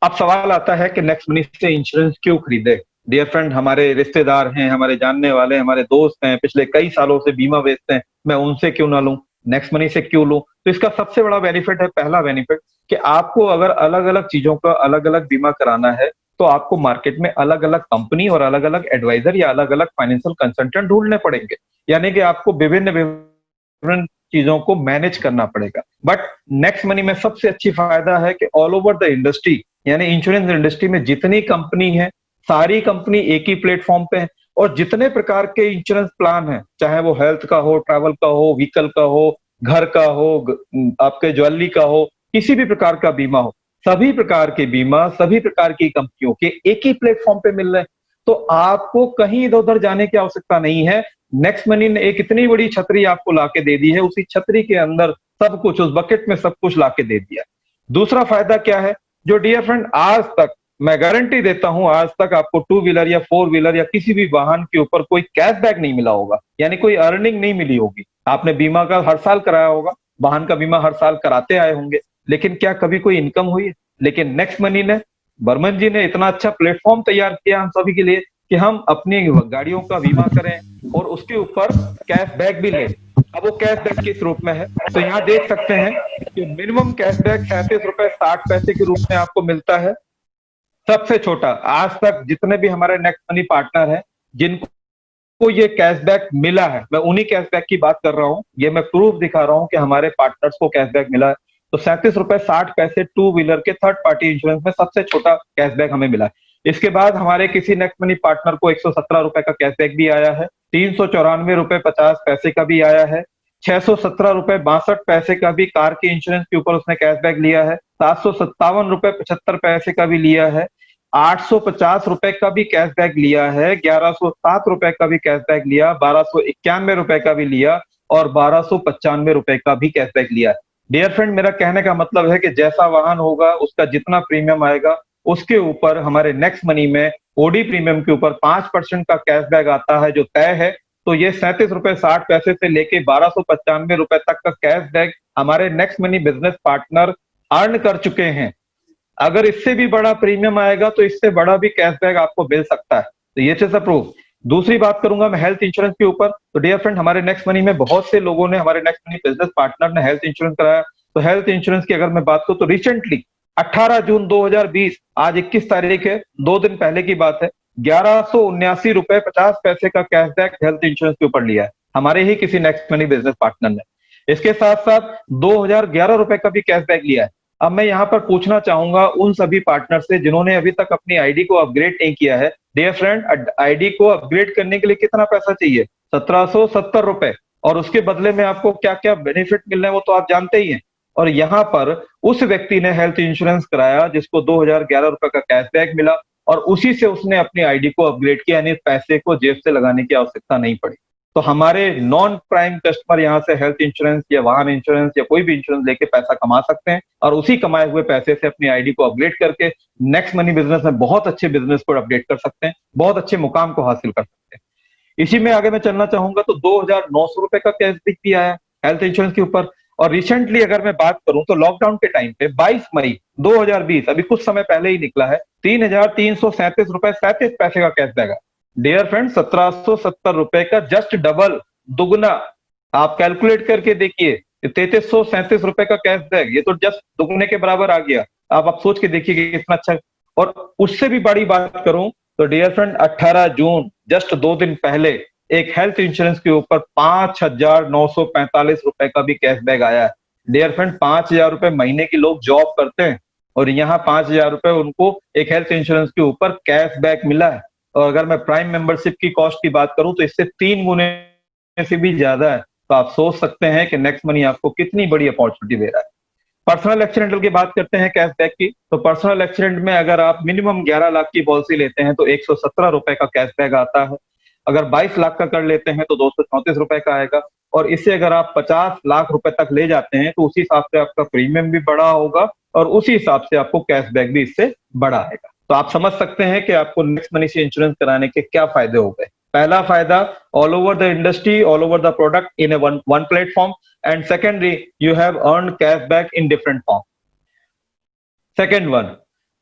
अब सवाल आता है कि नेक्स्ट मनी से इंश्योरेंस क्यों खरीदे। डियर फ्रेंड, हमारे रिश्तेदार हैं, हमारे जानने वाले, हमारे दोस्त हैं, पिछले कई सालों से बीमा बेचते हैं, मैं उनसे क्यों ना लूं, नेक्स्ट मनी से क्यों लूं? तो इसका सबसे बड़ा बेनिफिट है, पहला बेनिफिट, कि आपको अगर अलग अलग चीजों का अलग अलग बीमा कराना है तो आपको मार्केट में अलग अलग कंपनी और अलग अलग एडवाइजर या अलग अलग फाइनेंशियल कंसल्टेंट ढूंढने पड़ेंगे। यानी कि आपको विभिन्न विभिन्न चीजों को मैनेज करना पड़ेगा। बट नेक्स्ट मनी में सबसे अच्छी फायदा है कि ऑल ओवर द इंडस्ट्री, यानी इंश्योरेंस इंडस्ट्री में जितनी कंपनी है, सारी कंपनी एक ही प्लेटफॉर्म पे है, और जितने प्रकार के इंश्योरेंस प्लान है, चाहे वो हेल्थ का हो, ट्रैवल का हो, व्हीकल का हो, घर का हो, आपके ज्वेलरी का हो, किसी भी प्रकार का बीमा हो, सभी प्रकार के बीमा सभी प्रकार की कंपनियों के एक ही प्लेटफॉर्म पे मिल रहे हैं। तो आपको कहीं इधर उधर जाने की आवश्यकता नहीं है। नेक्स्ट मनी ने एक इतनी बड़ी छतरी आपको लाके दे दी है, उसी छतरी के अंदर सब कुछ, उस बकेट में सब कुछ लाके दे दिया। दूसरा फायदा क्या है, जो डियर फ्रेंड आज तक मैं गारंटी देता हूं, आज तक आपको टू व्हीलर या फोर व्हीलर या किसी भी वाहन के ऊपर कोई कैशबैक नहीं मिला होगा, यानी कोई अर्निंग नहीं मिली होगी। आपने बीमा का हर साल कराया होगा, वाहन का बीमा हर साल कराते आए होंगे, लेकिन क्या कभी कोई इनकम हुई है? लेकिन नेक्स्ट मनी ने, बर्मन जी ने इतना अच्छा प्लेटफॉर्म तैयार किया हम सभी के लिए कि हम अपनी गाड़ियों का बीमा करें और उसके ऊपर कैशबैक भी लें। अब वो कैशबैक किस रूप में है, तो यहाँ देख सकते हैं कि मिनिमम कैशबैक 37 रुपए 60 पैसे के रूप में आपको मिलता है। सबसे छोटा आज तक जितने भी हमारे नेक्स्ट मनी पार्टनर हैं जिनको ये कैशबैक मिला है, मैं उन्हीं कैशबैक की बात कर रहा हूं, ये मैं प्रूफ दिखा रहा हूं कि हमारे पार्टनर्स को कैशबैक मिला है। तो 37 रुपए 60 पैसे टू व्हीलर के थर्ड पार्टी इंश्योरेंस में सबसे छोटा कैशबैक हमें मिला है। इसके बाद हमारे किसी नेक्स्ट मनी पार्टनर को 117 रुपए का कैशबैक भी आया है, 394 रुपए 50 पैसे का भी आया है, 617 रुपए 62 पैसे का भी कार के इंश्योरेंस के ऊपर उसने कैशबैक लिया है, 757 रुपए 75 पैसे का भी लिया है, 850 रुपए का भी कैशबैक लिया है, 1107 रुपए का भी कैशबैक लिया, 1291 रुपए का भी लिया और 1295 रुपए का भी कैशबैक लिया है। डियर फ्रेंड, मेरा कहने का मतलब है कि जैसा वाहन होगा उसका जितना प्रीमियम आएगा उसके ऊपर हमारे नेक्स्ट मनी में ओडी प्रीमियम के ऊपर 5% का कैशबैक आता है जो तय है। तो ये 37 रुपए 60 पैसे से लेके 1295 रुपए तक का कैशबैक हमारे next money business partner earn कर चुके हैं। अगर इससे भी बड़ा प्रीमियम आएगा तो इससे बड़ा भी कैशबैक आपको मिल सकता है। तो ये चीज प्रूफ। दूसरी बात करूंगा मैं हेल्थ इंश्योरेंस के ऊपर। तो डियर फ्रेंड, हमारे नेक्स्ट मनी में बहुत से लोगों ने, हमारे नेक्स्ट मनी बिजनेस पार्टनर ने हेल्थ इंश्योरेंस कराया। तो हेल्थ इंश्योरेंस की अगर मैं बात करूं तो रिसेंटली 18 जून 2020, आज 21 तारीख है, 2 दिन पहले की बात है, 1179 रुपए 50 पैसे का कैशबैक हेल्थ इंश्योरेंस के ऊपर लिया है हमारे ही किसी नेक्स्ट मनी बिजनेस पार्टनर ने। इसके साथ साथ 2011 रुपए का भी कैशबैक लिया है। अब मैं यहाँ पर पूछना चाहूंगा उन सभी पार्टनर से जिन्होंने अभी तक अपनी आईडी को अपग्रेड नहीं किया है। डियर फ्रेंड, आईडी को अपग्रेड करने के लिए कितना पैसा चाहिए? 1770 रुपए। और उसके बदले में आपको क्या क्या बेनिफिट मिल रहे हैं वो तो आप जानते ही हैं। और यहाँ पर उस व्यक्ति ने हेल्थ इंश्योरेंस कराया जिसको 2011 रुपए का कैशबैक मिला और उसी से उसने अपनी आईडी को अपग्रेड किया, यानी पैसे को जेब से लगाने की आवश्यकता नहीं पड़ी। तो हमारे नॉन प्राइम कस्टमर यहाँ से हेल्थ इंश्योरेंस या वाहन इंश्योरेंस या कोई भी इंश्योरेंस लेके पैसा कमा सकते हैं और उसी कमाए हुए पैसे से अपनी आईडी को अपग्रेड करके नेक्स्ट मनी बिजनेस में बहुत अच्छे बिजनेस को अपडेट कर सकते हैं, बहुत अच्छे मुकाम को हासिल कर सकते हैं। इसी में आगे मैं चलना चाहूंगा तो 2900 रुपए का कैशबैक भी आया है हेल्थ इंश्योरेंस के ऊपर। और रिसेंटली अगर मैं बात करूं तो लॉकडाउन के टाइम पे 22 मई 2020, अभी कुछ समय पहले ही निकला है, 3337 रुपए 37 पैसे का कैशबैक है। डियर फ्रेंड, 1770 रुपए का जस्ट डबल, दुगना। आप कैलकुलेट करके देखिए, 3337 रुपए का कैशबैक, ये तो जस्ट दुगने के बराबर आ गया। आप सोच के देखिए कि कितना अच्छा। और उससे भी बड़ी बात करूं तो डियर फ्रेंड, 18 जून जस्ट 2 दिन पहले एक हेल्थ इंश्योरेंस के ऊपर 5,945 रुपए का भी कैशबैक आया है। डियर फ्रेंड, 5,000 रुपए महीने की लोग जॉब करते हैं और यहाँ 5,000 रुपए उनको एक हेल्थ इंश्योरेंस के ऊपर कैशबैक मिला है। और अगर मैं प्राइम मेंबरशिप की कॉस्ट की बात करूं तो इससे 3 गुने से भी ज्यादा है। तो आप सोच सकते हैं कि नेक्स्ट मनी आपको कितनी बड़ी अपॉर्चुनिटी दे रहा है। पर्सनल एक्सीडेंटल की बात करते हैं कैशबैक की, तो पर्सनल एक्सीडेंट में अगर आप मिनिमम 11 लाख की पॉलिसी लेते हैं तो 117 रुपए का कैशबैक आता है। अगर 22 लाख का कर लेते हैं तो 234 रुपए का आएगा, और इससे अगर आप 50 लाख रुपए तक ले जाते हैं तो उसी हिसाब से आपका प्रीमियम भी बड़ा होगा और उसी हिसाब से आपको कैशबैक भी इससे बड़ा आएगा। तो आप समझ सकते हैं कि आपको नेक्स्ट मनी से इंश्योरेंस कराने के क्या फायदे हो गए। पहला फायदा, all over the industry, all over the product in A one platform, and secondly you have earn cashback in different form. Second one,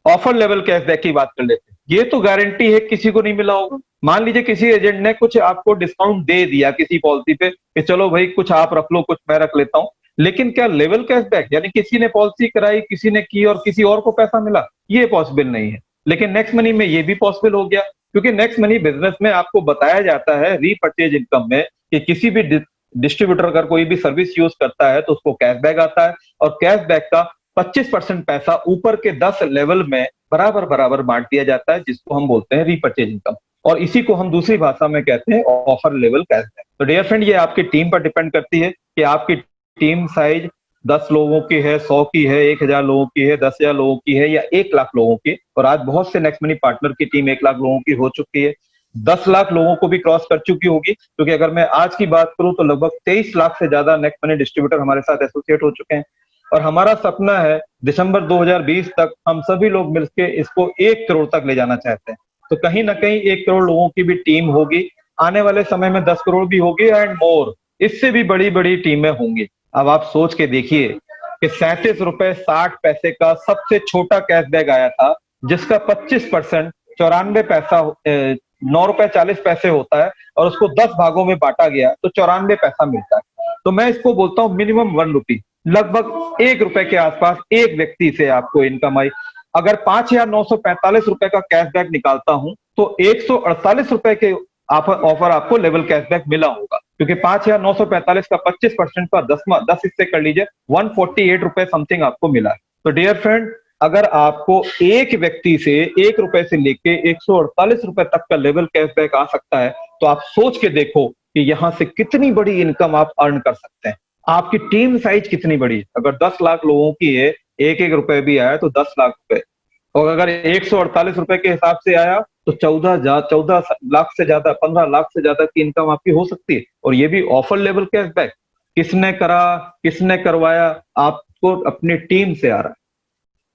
offer level cashback की बात कर लेते हैं। ये तो गारंटी है किसी को नहीं मिला होगा। मान लीजिए किसी एजेंट ने कुछ आपको डिस्काउंट दे दिया किसी पॉलिसी पे कि चलो भाई कुछ आप रख लो, कुछ मैं रख लेता हूं, लेकिन क्या लेवल कैशबैक, यानी किसी ने पॉलिसी कराई, किसी ने की और किसी और को पैसा मिला, ये पॉसिबल नहीं है। लेकिन नेक्स्ट मनी में ये भी पॉसिबल हो गया, क्योंकि नेक्स्ट मनी बिजनेस में आपको बताया जाता है रीपर्चेज इनकम में कि किसी भी डिस्ट्रीब्यूटर अगर कोई भी सर्विस यूज करता है तो उसको कैशबैक आता है, और कैशबैक का 25% पैसा ऊपर के 10 लेवल में बराबर बराबर बांट दिया जाता है, जिसको हम बोलते हैं रीपर्चेज इनकम, और इसी को हम दूसरी भाषा में कहते हैं ऑफर लेवल कैशबैक। तो डियर फ्रेंड, ये आपकी टीम पर डिपेंड करती है कि आपकी टीम साइज 10 लोगों की है, 100 की है, 1000 लोगों की है, 10,000 लोगों की है, या 1 लाख लोगों की। और आज बहुत से नेक्स्ट मनी पार्टनर की टीम 1 लाख लोगों की हो चुकी है, 10 लाख लोगों को भी क्रॉस कर चुकी होगी, क्योंकि अगर मैं आज की बात करूं तो लगभग 23 लाख से ज्यादा नेक्स्ट मनी डिस्ट्रीब्यूटर हमारे साथ एसोसिएट हो चुके हैं। और हमारा सपना है दिसंबर 2020 तक हम सभी लोग मिलकर इसको 1 करोड़ तक ले जाना चाहते हैं। तो कहीं ना कहीं 1 करोड़ लोगों की भी टीम होगी, आने वाले समय में 10 करोड़ भी होगी, एंड मोर, इससे भी बड़ी बड़ी टीमें होंगी। अब आप सोच के देखिए कि 37 रुपए 60 पैसे का सबसे छोटा कैशबैक आया था, जिसका 25% 94 पैसा 9 रुपए 40 पैसे होता है, और उसको 10 भागों में बांटा गया तो 94 पैसा मिलता है। तो मैं इसको बोलता हूं मिनिमम 1 रुपी, लगभग 1 रुपए के आसपास एक व्यक्ति से आपको इनकम आई। अगर 5,945 रुपए का कैशबैक निकालता हूं तो 148 रुपए के ऑफर आपको लेवल कैशबैक मिला होगा, क्योंकि 5,945 का 25% का 10 हिस्से कर लीजिए, 148 रुपए समथिंग आपको मिला है। तो डियर फ्रेंड, अगर आपको एक व्यक्ति से 1 रुपए से लेके 148 रुपए तक का लेवल कैशबैक आ सकता है, तो आप सोच के देखो कि यहां से कितनी बड़ी इनकम आप अर्न कर सकते हैं। आपकी टीम साइज कितनी बड़ी है। अगर 10 लाख लोगों की है, 1-1 रुपए भी आया तो 10 लाख रुपए, और अगर 148 रुपए के हिसाब से आया तो 14 लाख से ज्यादा, 15 लाख से ज्यादा की इनकम आपकी हो सकती है, और ये भी ऑफर लेवल कैशबैक। किसने करा, किसने करवाया, आपको अपनी टीम से आ रहा है।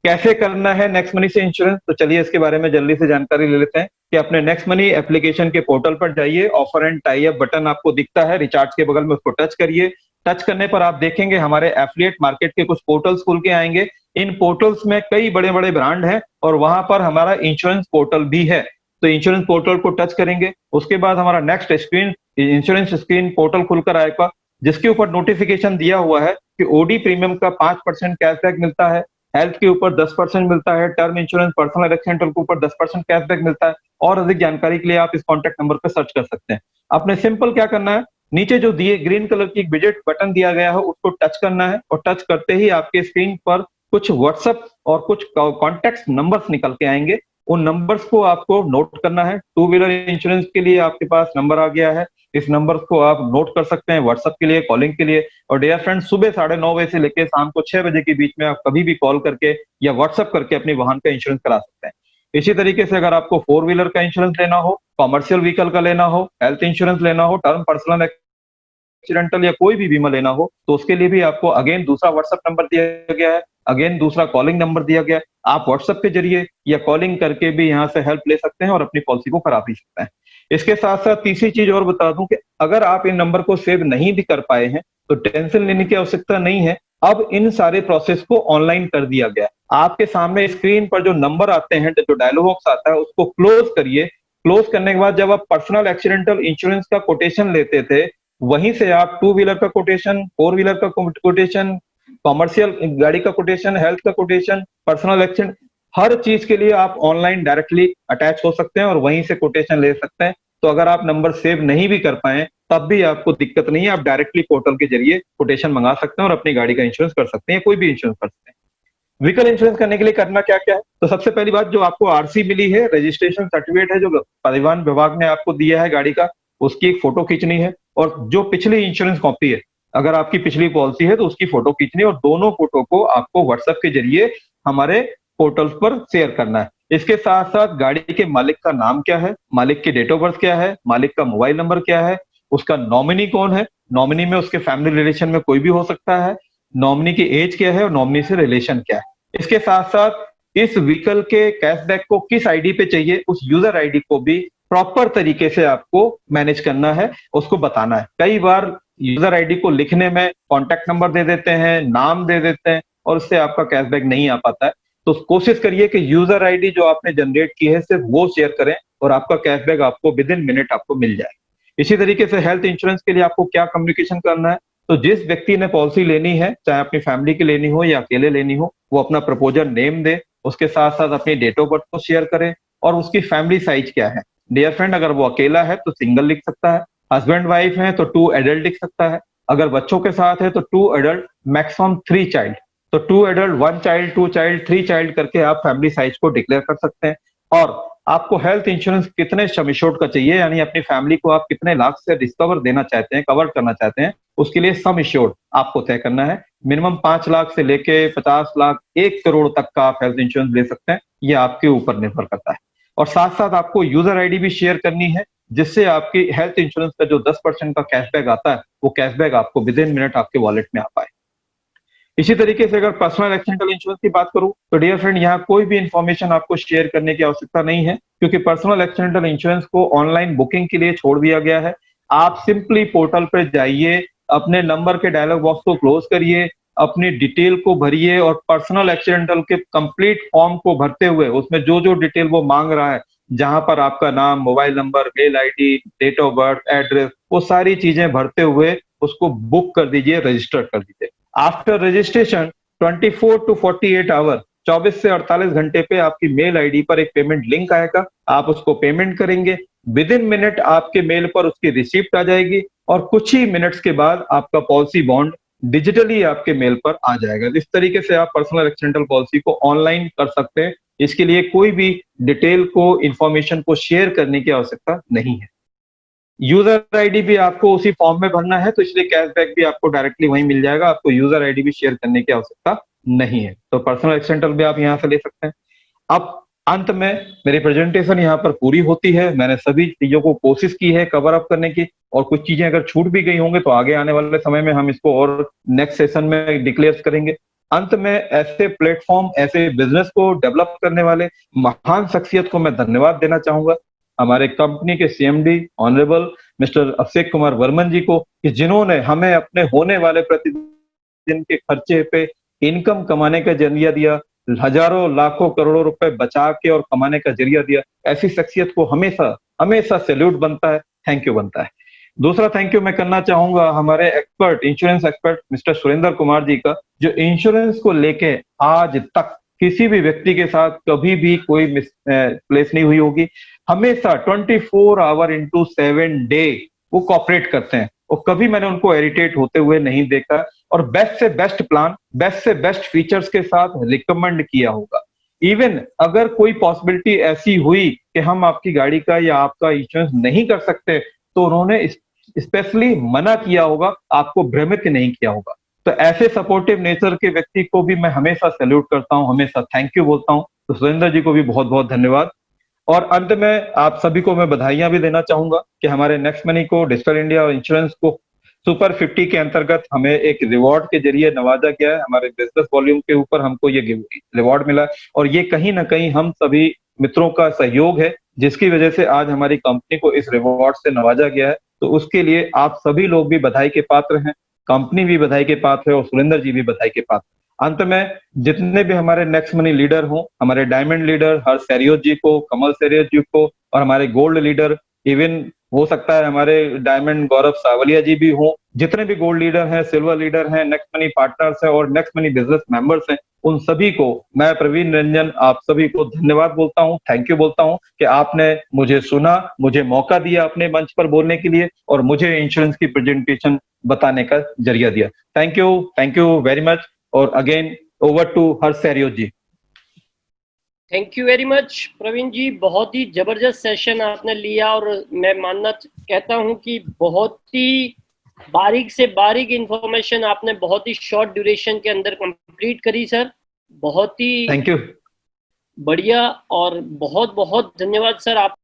कैसे करना है नेक्स्ट मनी से इंश्योरेंस, तो चलिए इसके बारे में जल्दी से जानकारी ले लेते हैं। कि अपने नेक्स्ट मनी एप्लीकेशन के पोर्टल पर जाइए, offer and tie up button आपको दिखता है रिचार्ज के बगल में, उसको टच करिए। टच करने पर आप देखेंगे हमारे एफिलिएट मार्केट के कुछ पोर्टल्स खुल के आएंगे। इन पोर्टल्स में कई बड़े बड़े ब्रांड हैं, और वहां पर हमारा इंश्योरेंस पोर्टल भी है। तो इंश्योरेंस पोर्टल को टच करेंगे, उसके बाद हमारा next screen insurance screen portal खुलकर आएगा, जिसके ऊपर नोटिफिकेशन दिया हुआ है कि ओडी प्रीमियम का 5% कैशबैक मिलता है, हेल्थ के ऊपर 10% मिलता है, टर्म इंश्योरेंस पर्सनल एक्सीडेंटल के ऊपर 10% कैशबैक मिलता है। और अधिक जानकारी के लिए आप इस कॉन्टैक्ट नंबर पर सर्च कर सकते हैं। आपने सिंपल क्या करना है, नीचे जो दिए ग्रीन कलर की एक विजेट बटन दिया गया है उसको टच करना है, और टच करते ही आपके स्क्रीन पर कुछ व्हाट्सएप और कुछ कॉन्टैक्ट नंबर्स निकल के आएंगे। उन नंबर्स को आपको नोट करना है। 2 व्हीलर इंश्योरेंस के लिए आपके पास नंबर आ गया है, इस नंबर को आप नोट कर सकते हैं व्हाट्सएप के लिए, कॉलिंग के लिए। और डियर फ्रेंड, सुबह 9:30 बजे से लेकर शाम को 6 बजे के बीच में आप कभी भी कॉल करके या व्हाट्सएप करके अपनी वाहन का इंश्योरेंस करा सकते हैं। इसी तरीके से अगर आपको 4 व्हीलर का इंश्योरेंस लेना हो, कॉमर्शियल व्हीकल का लेना हो, हेल्थ इंश्योरेंस लेना हो, टर्म पर्सनल एक्सीडेंटल या कोई भी बीमा लेना हो, तो उसके लिए भी आपको अगेन दूसरा व्हाट्सएप नंबर दिया गया है, अगेन दूसरा कॉलिंग नंबर दिया गया है। आप व्हाट्सएप के जरिए या कॉलिंग करके भी यहाँ से हेल्प ले सकते हैं और अपनी पॉलिसी को करा भी सकते हैं। इसके साथ साथ तीसरी चीज और बता दूं कि अगर आप इन नंबर को सेव नहीं भी कर पाए हैं तो टेंशन लेने की आवश्यकता नहीं है। अब इन सारे प्रोसेस को ऑनलाइन कर दिया गया। आपके सामने स्क्रीन पर जो नंबर आते हैं, जो डायलॉग बॉक्स आता है, उसको क्लोज करिए। क्लोज करने के बाद जब आप पर्सनल एक्सीडेंटल इंश्योरेंस का कोटेशन लेते थे, वहीं से आप 2 व्हीलर का कोटेशन, 4 व्हीलर का कोटेशन, कॉमर्शियल गाड़ी का कोटेशन, हेल्थ का कोटेशन, पर्सनल एक्सीडेंट, हर चीज के लिए आप ऑनलाइन डायरेक्टली अटैच हो सकते हैं और वहीं से कोटेशन ले सकते हैं। तो अगर आप नंबर सेव नहीं भी कर पाए तब भी आपको दिक्कत नहीं है, आप डायरेक्टली पोर्टल के जरिए कोटेशन मंगा सकते हैं और अपनी गाड़ी का इंश्योरेंस कर सकते हैं, कोई भी इंश्योरेंस कर सकते हैं। व्हीकल इंश्योरेंस करने के लिए करना क्या क्या है, तो सबसे पहली बात, जो आपको आरसी मिली है, रजिस्ट्रेशन सर्टिफिकेट है जो परिवहन विभाग ने आपको दिया है गाड़ी का, उसकी एक फोटो खींचनी है। और जो पिछली इंश्योरेंस कॉपी है, अगर आपकी पिछली पॉलिसी है तो उसकी फोटो खींचनी है, और दोनों फोटो को आपको व्हाट्सएप के जरिए हमारे पोर्टल्स पर शेयर करना है। इसके साथ साथ गाड़ी के मालिक का नाम क्या है, मालिक की डेट ऑफ बर्थ क्या है, मालिक का मोबाइल नंबर क्या है, उसका नॉमिनी कौन है, नॉमिनी में उसके फैमिली रिलेशन में कोई भी हो सकता है, नॉमिनी की एज क्या है और नॉमिनी से रिलेशन क्या है। इसके साथ साथ इस व्हीकल के कैशबैक को किस आईडी पे चाहिए, उस यूजर आईडी को भी प्रॉपर तरीके से आपको मैनेज करना है, उसको बताना है। कई बार यूजर आईडी को लिखने में कॉन्टैक्ट नंबर दे देते हैं, नाम दे देते हैं और उससे आपका कैशबैक नहीं आ पाता है। तो कोशिश करिए कि यूजर आईडी जो आपने जनरेट की है सिर्फ वो शेयर करें और आपका कैशबैक आपको विद इन मिनट आपको मिल जाए। इसी तरीके से हेल्थ इंश्योरेंस के लिए आपको क्या कम्युनिकेशन करना है, तो जिस व्यक्ति ने पॉलिसी लेनी है, चाहे अपनी फैमिली की लेनी हो या अकेले लेनी हो, वो अपना प्रपोजल नेम दे, उसके साथ साथ अपनी डेट ऑफ बर्थ को शेयर करे और उसकी फैमिली साइज क्या है। डियर फ्रेंड, अगर वो अकेला है तो सिंगल लिख सकता है, हस्बैंड वाइफ है तो 2 एडल्ट लिख सकता है, अगर बच्चों के साथ है तो 2 एडल्ट मैक्सिमम 3 चाइल्ड, तो 2 एडल्ट 1 चाइल्ड 2 चाइल्ड 3 चाइल्ड करके आप फैमिली साइज को डिक्लेयर कर सकते हैं। और आपको हेल्थ इंश्योरेंस कितने सम एश्योर्ड का चाहिए, यानी अपनी फैमिली को आप कितने लाख से डिस्कवर देना चाहते हैं, कवर करना चाहते हैं, उसके लिए सम एश्योर्ड आपको तय करना है। मिनिमम 5 लाख से लेके 50 लाख 1 करोड़ तक का आप हेल्थ इंश्योरेंस ले सकते हैं, ये आपके ऊपर निर्भर करता है। और साथ साथ आपको यूजर आईडी भी शेयर करनी है, जिससे आपकी हेल्थ इंश्योरेंस का जो 10% का कैशबैक आता है वो कैशबैक आपको विद इन मिनट आपके वॉलेट में आ पाए। इसी तरीके से अगर पर्सनल एक्सीडेंटल इंश्योरेंस की बात करूं तो डियर फ्रेंड, यहाँ कोई भी इंफॉर्मेशन आपको शेयर करने की आवश्यकता नहीं है, क्योंकि पर्सनल एक्सीडेंटल इंश्योरेंस को ऑनलाइन बुकिंग के लिए छोड़ दिया गया है। आप सिंपली पोर्टल पर जाइए, अपने नंबर के डायलॉग बॉक्स को क्लोज करिए, अपनी डिटेल को भरिए और पर्सनल एक्सीडेंटल के कंप्लीट फॉर्म को भरते हुए उसमें जो जो डिटेल वो मांग रहा है, जहां पर आपका नाम, mobile number, mail ID, date of birth, address, वो सारी चीजें भरते हुए उसको बुक कर दीजिए, रजिस्टर कर दीजिए। आफ्टर रजिस्ट्रेशन 24 टू 48 आवर, 24 से 48 घंटे पे आपकी मेल आईडी पर एक पेमेंट लिंक आएगा, आप उसको पेमेंट करेंगे, विद इन मिनट आपके मेल पर उसकी रिसिप्ट आ जाएगी और कुछ ही मिनट्स के बाद आपका पॉलिसी बॉन्ड डिजिटली आपके मेल पर आ जाएगा। इस तरीके से आप पर्सनल एक्सीडेंटल पॉलिसी को ऑनलाइन कर सकते हैं। इसके लिए कोई भी डिटेल को, इंफॉर्मेशन को शेयर करने की आवश्यकता नहीं है। यूजर आईडी भी आपको उसी फॉर्म में भरना है, तो इसलिए कैशबैक भी आपको डायरेक्टली वहीं मिल जाएगा, आपको यूजर आईडी भी शेयर करने की आवश्यकता नहीं है। तो पर्सनल एक्सीडेंटल भी आप यहां से ले सकते हैं। अब अंत में मेरी प्रेजेंटेशन यहाँ पर पूरी होती है। मैंने सभी चीजों को कोशिश की है कवर अप करने की, और कुछ चीजें अगर छूट भी गई होंगे तो आगे आने वाले समय में हम इसको और नेक्स्ट सेशन में डिक्लेयर करेंगे। अंत में ऐसे प्लेटफॉर्म, ऐसे बिजनेस को डेवलप करने वाले महान शख्सियत को मैं धन्यवाद देना चाहूंगा, हमारे कंपनी के CMD honourable mister Abhishek Kumar Varman जी को, कि जिन्होंने हमें अपने होने वाले प्रतिदिन के खर्चे पे इनकम कमाने का जरिया दिया, हजारों लाखों करोड़ों रुपए बचा के और कमाने का जरिया दिया। ऐसी शख्सियत को हमेशा हमेशा सैल्यूट बनता है, थैंक यू बनता है। दूसरा थैंक यू मैं करना चाहूंगा हमारे expert, insurance expert mister Surendra Kumar ji का, जो इंश्योरेंस को लेके आज तक किसी भी व्यक्ति के साथ कभी भी कोई मिसप्लेस नहीं हुई होगी। हमेशा 24 आवर इंटू 7 डे वो कॉपरेट करते हैं और कभी मैंने उनको इरिटेट होते हुए नहीं देखा, और बेस्ट से बेस्ट प्लान, बेस्ट से बेस्ट फीचर्स के साथ रिकमेंड किया होगा। इवन अगर कोई पॉसिबिलिटी ऐसी हुई कि हम आपकी गाड़ी का या आपका इंश्योरेंस नहीं कर सकते, तो उन्होंने स्पेशली मना किया होगा, आपको भ्रमित नहीं किया होगा। तो ऐसे सपोर्टिव नेचर के व्यक्ति को भी मैं हमेशा सैल्यूट करता हूं, हमेशा थैंक यू बोलता हूं। तो सुरेंद्र जी को भी बहुत बहुत धन्यवाद। और अंत में आप सभी को मैं बधाइयां भी देना चाहूंगा कि हमारे नेक्स्ट मनी को, डिजिटल इंडिया और इंश्योरेंस को सुपर 50 के अंतर्गत हमें एक रिवॉर्ड के जरिए नवाजा गया है। हमारे बिजनेस वॉल्यूम के ऊपर हमको ये रिवॉर्ड मिला, और ये कहीं ना कहीं हम सभी मित्रों का सहयोग है, जिसकी वजह से आज हमारी कंपनी को इस रिवॉर्ड से नवाजा गया है। तो उसके लिए आप सभी लोग भी बधाई के पात्र हैं, कंपनी भी बधाई के पात्र है और सुरेंद्र जी भी बधाई के पात्र। अंत में जितने भी हमारे नेक्स्ट मनी लीडर हों, हमारे डायमंड लीडर हर सैरियोत जी को, कमल सैरियोत जी को, और हमारे गोल्ड लीडर, इवन हो सकता है हमारे डायमंड गौरव सावलिया जी भी हों, जितने भी गोल्ड लीडर हैं, सिल्वर लीडर हैं, नेक्स्ट मनी पार्टनर्स हैं और नेक्स्ट मनी बिजनेस मेंबर्स हैं, उन सभी को मैं प्रवीण रंजन आप सभी को धन्यवाद बोलता हूं, थैंक यू बोलता हूं कि आपने मुझे सुना, मुझे मौका दिया अपने मंच पर बोलने के लिए और मुझे इंश्योरेंस की प्रेजेंटेशन बताने का जरिया दिया। Thank you very much. और अगेन ओवर टू हर सैरियोत ji. Thank you very much Praveen ji, बहुत ही जबरदस्त सेशन आपने लिया और मैं मानना कहता हूं कि बहुत ही बारीक से बारीक इंफॉर्मेशन आपने बहुत ही शॉर्ट ड्यूरेशन के अंदर कंप्लीट करी सर। बहुत ही थैंक यू। बढ़िया और बहुत बहुत धन्यवाद सर आप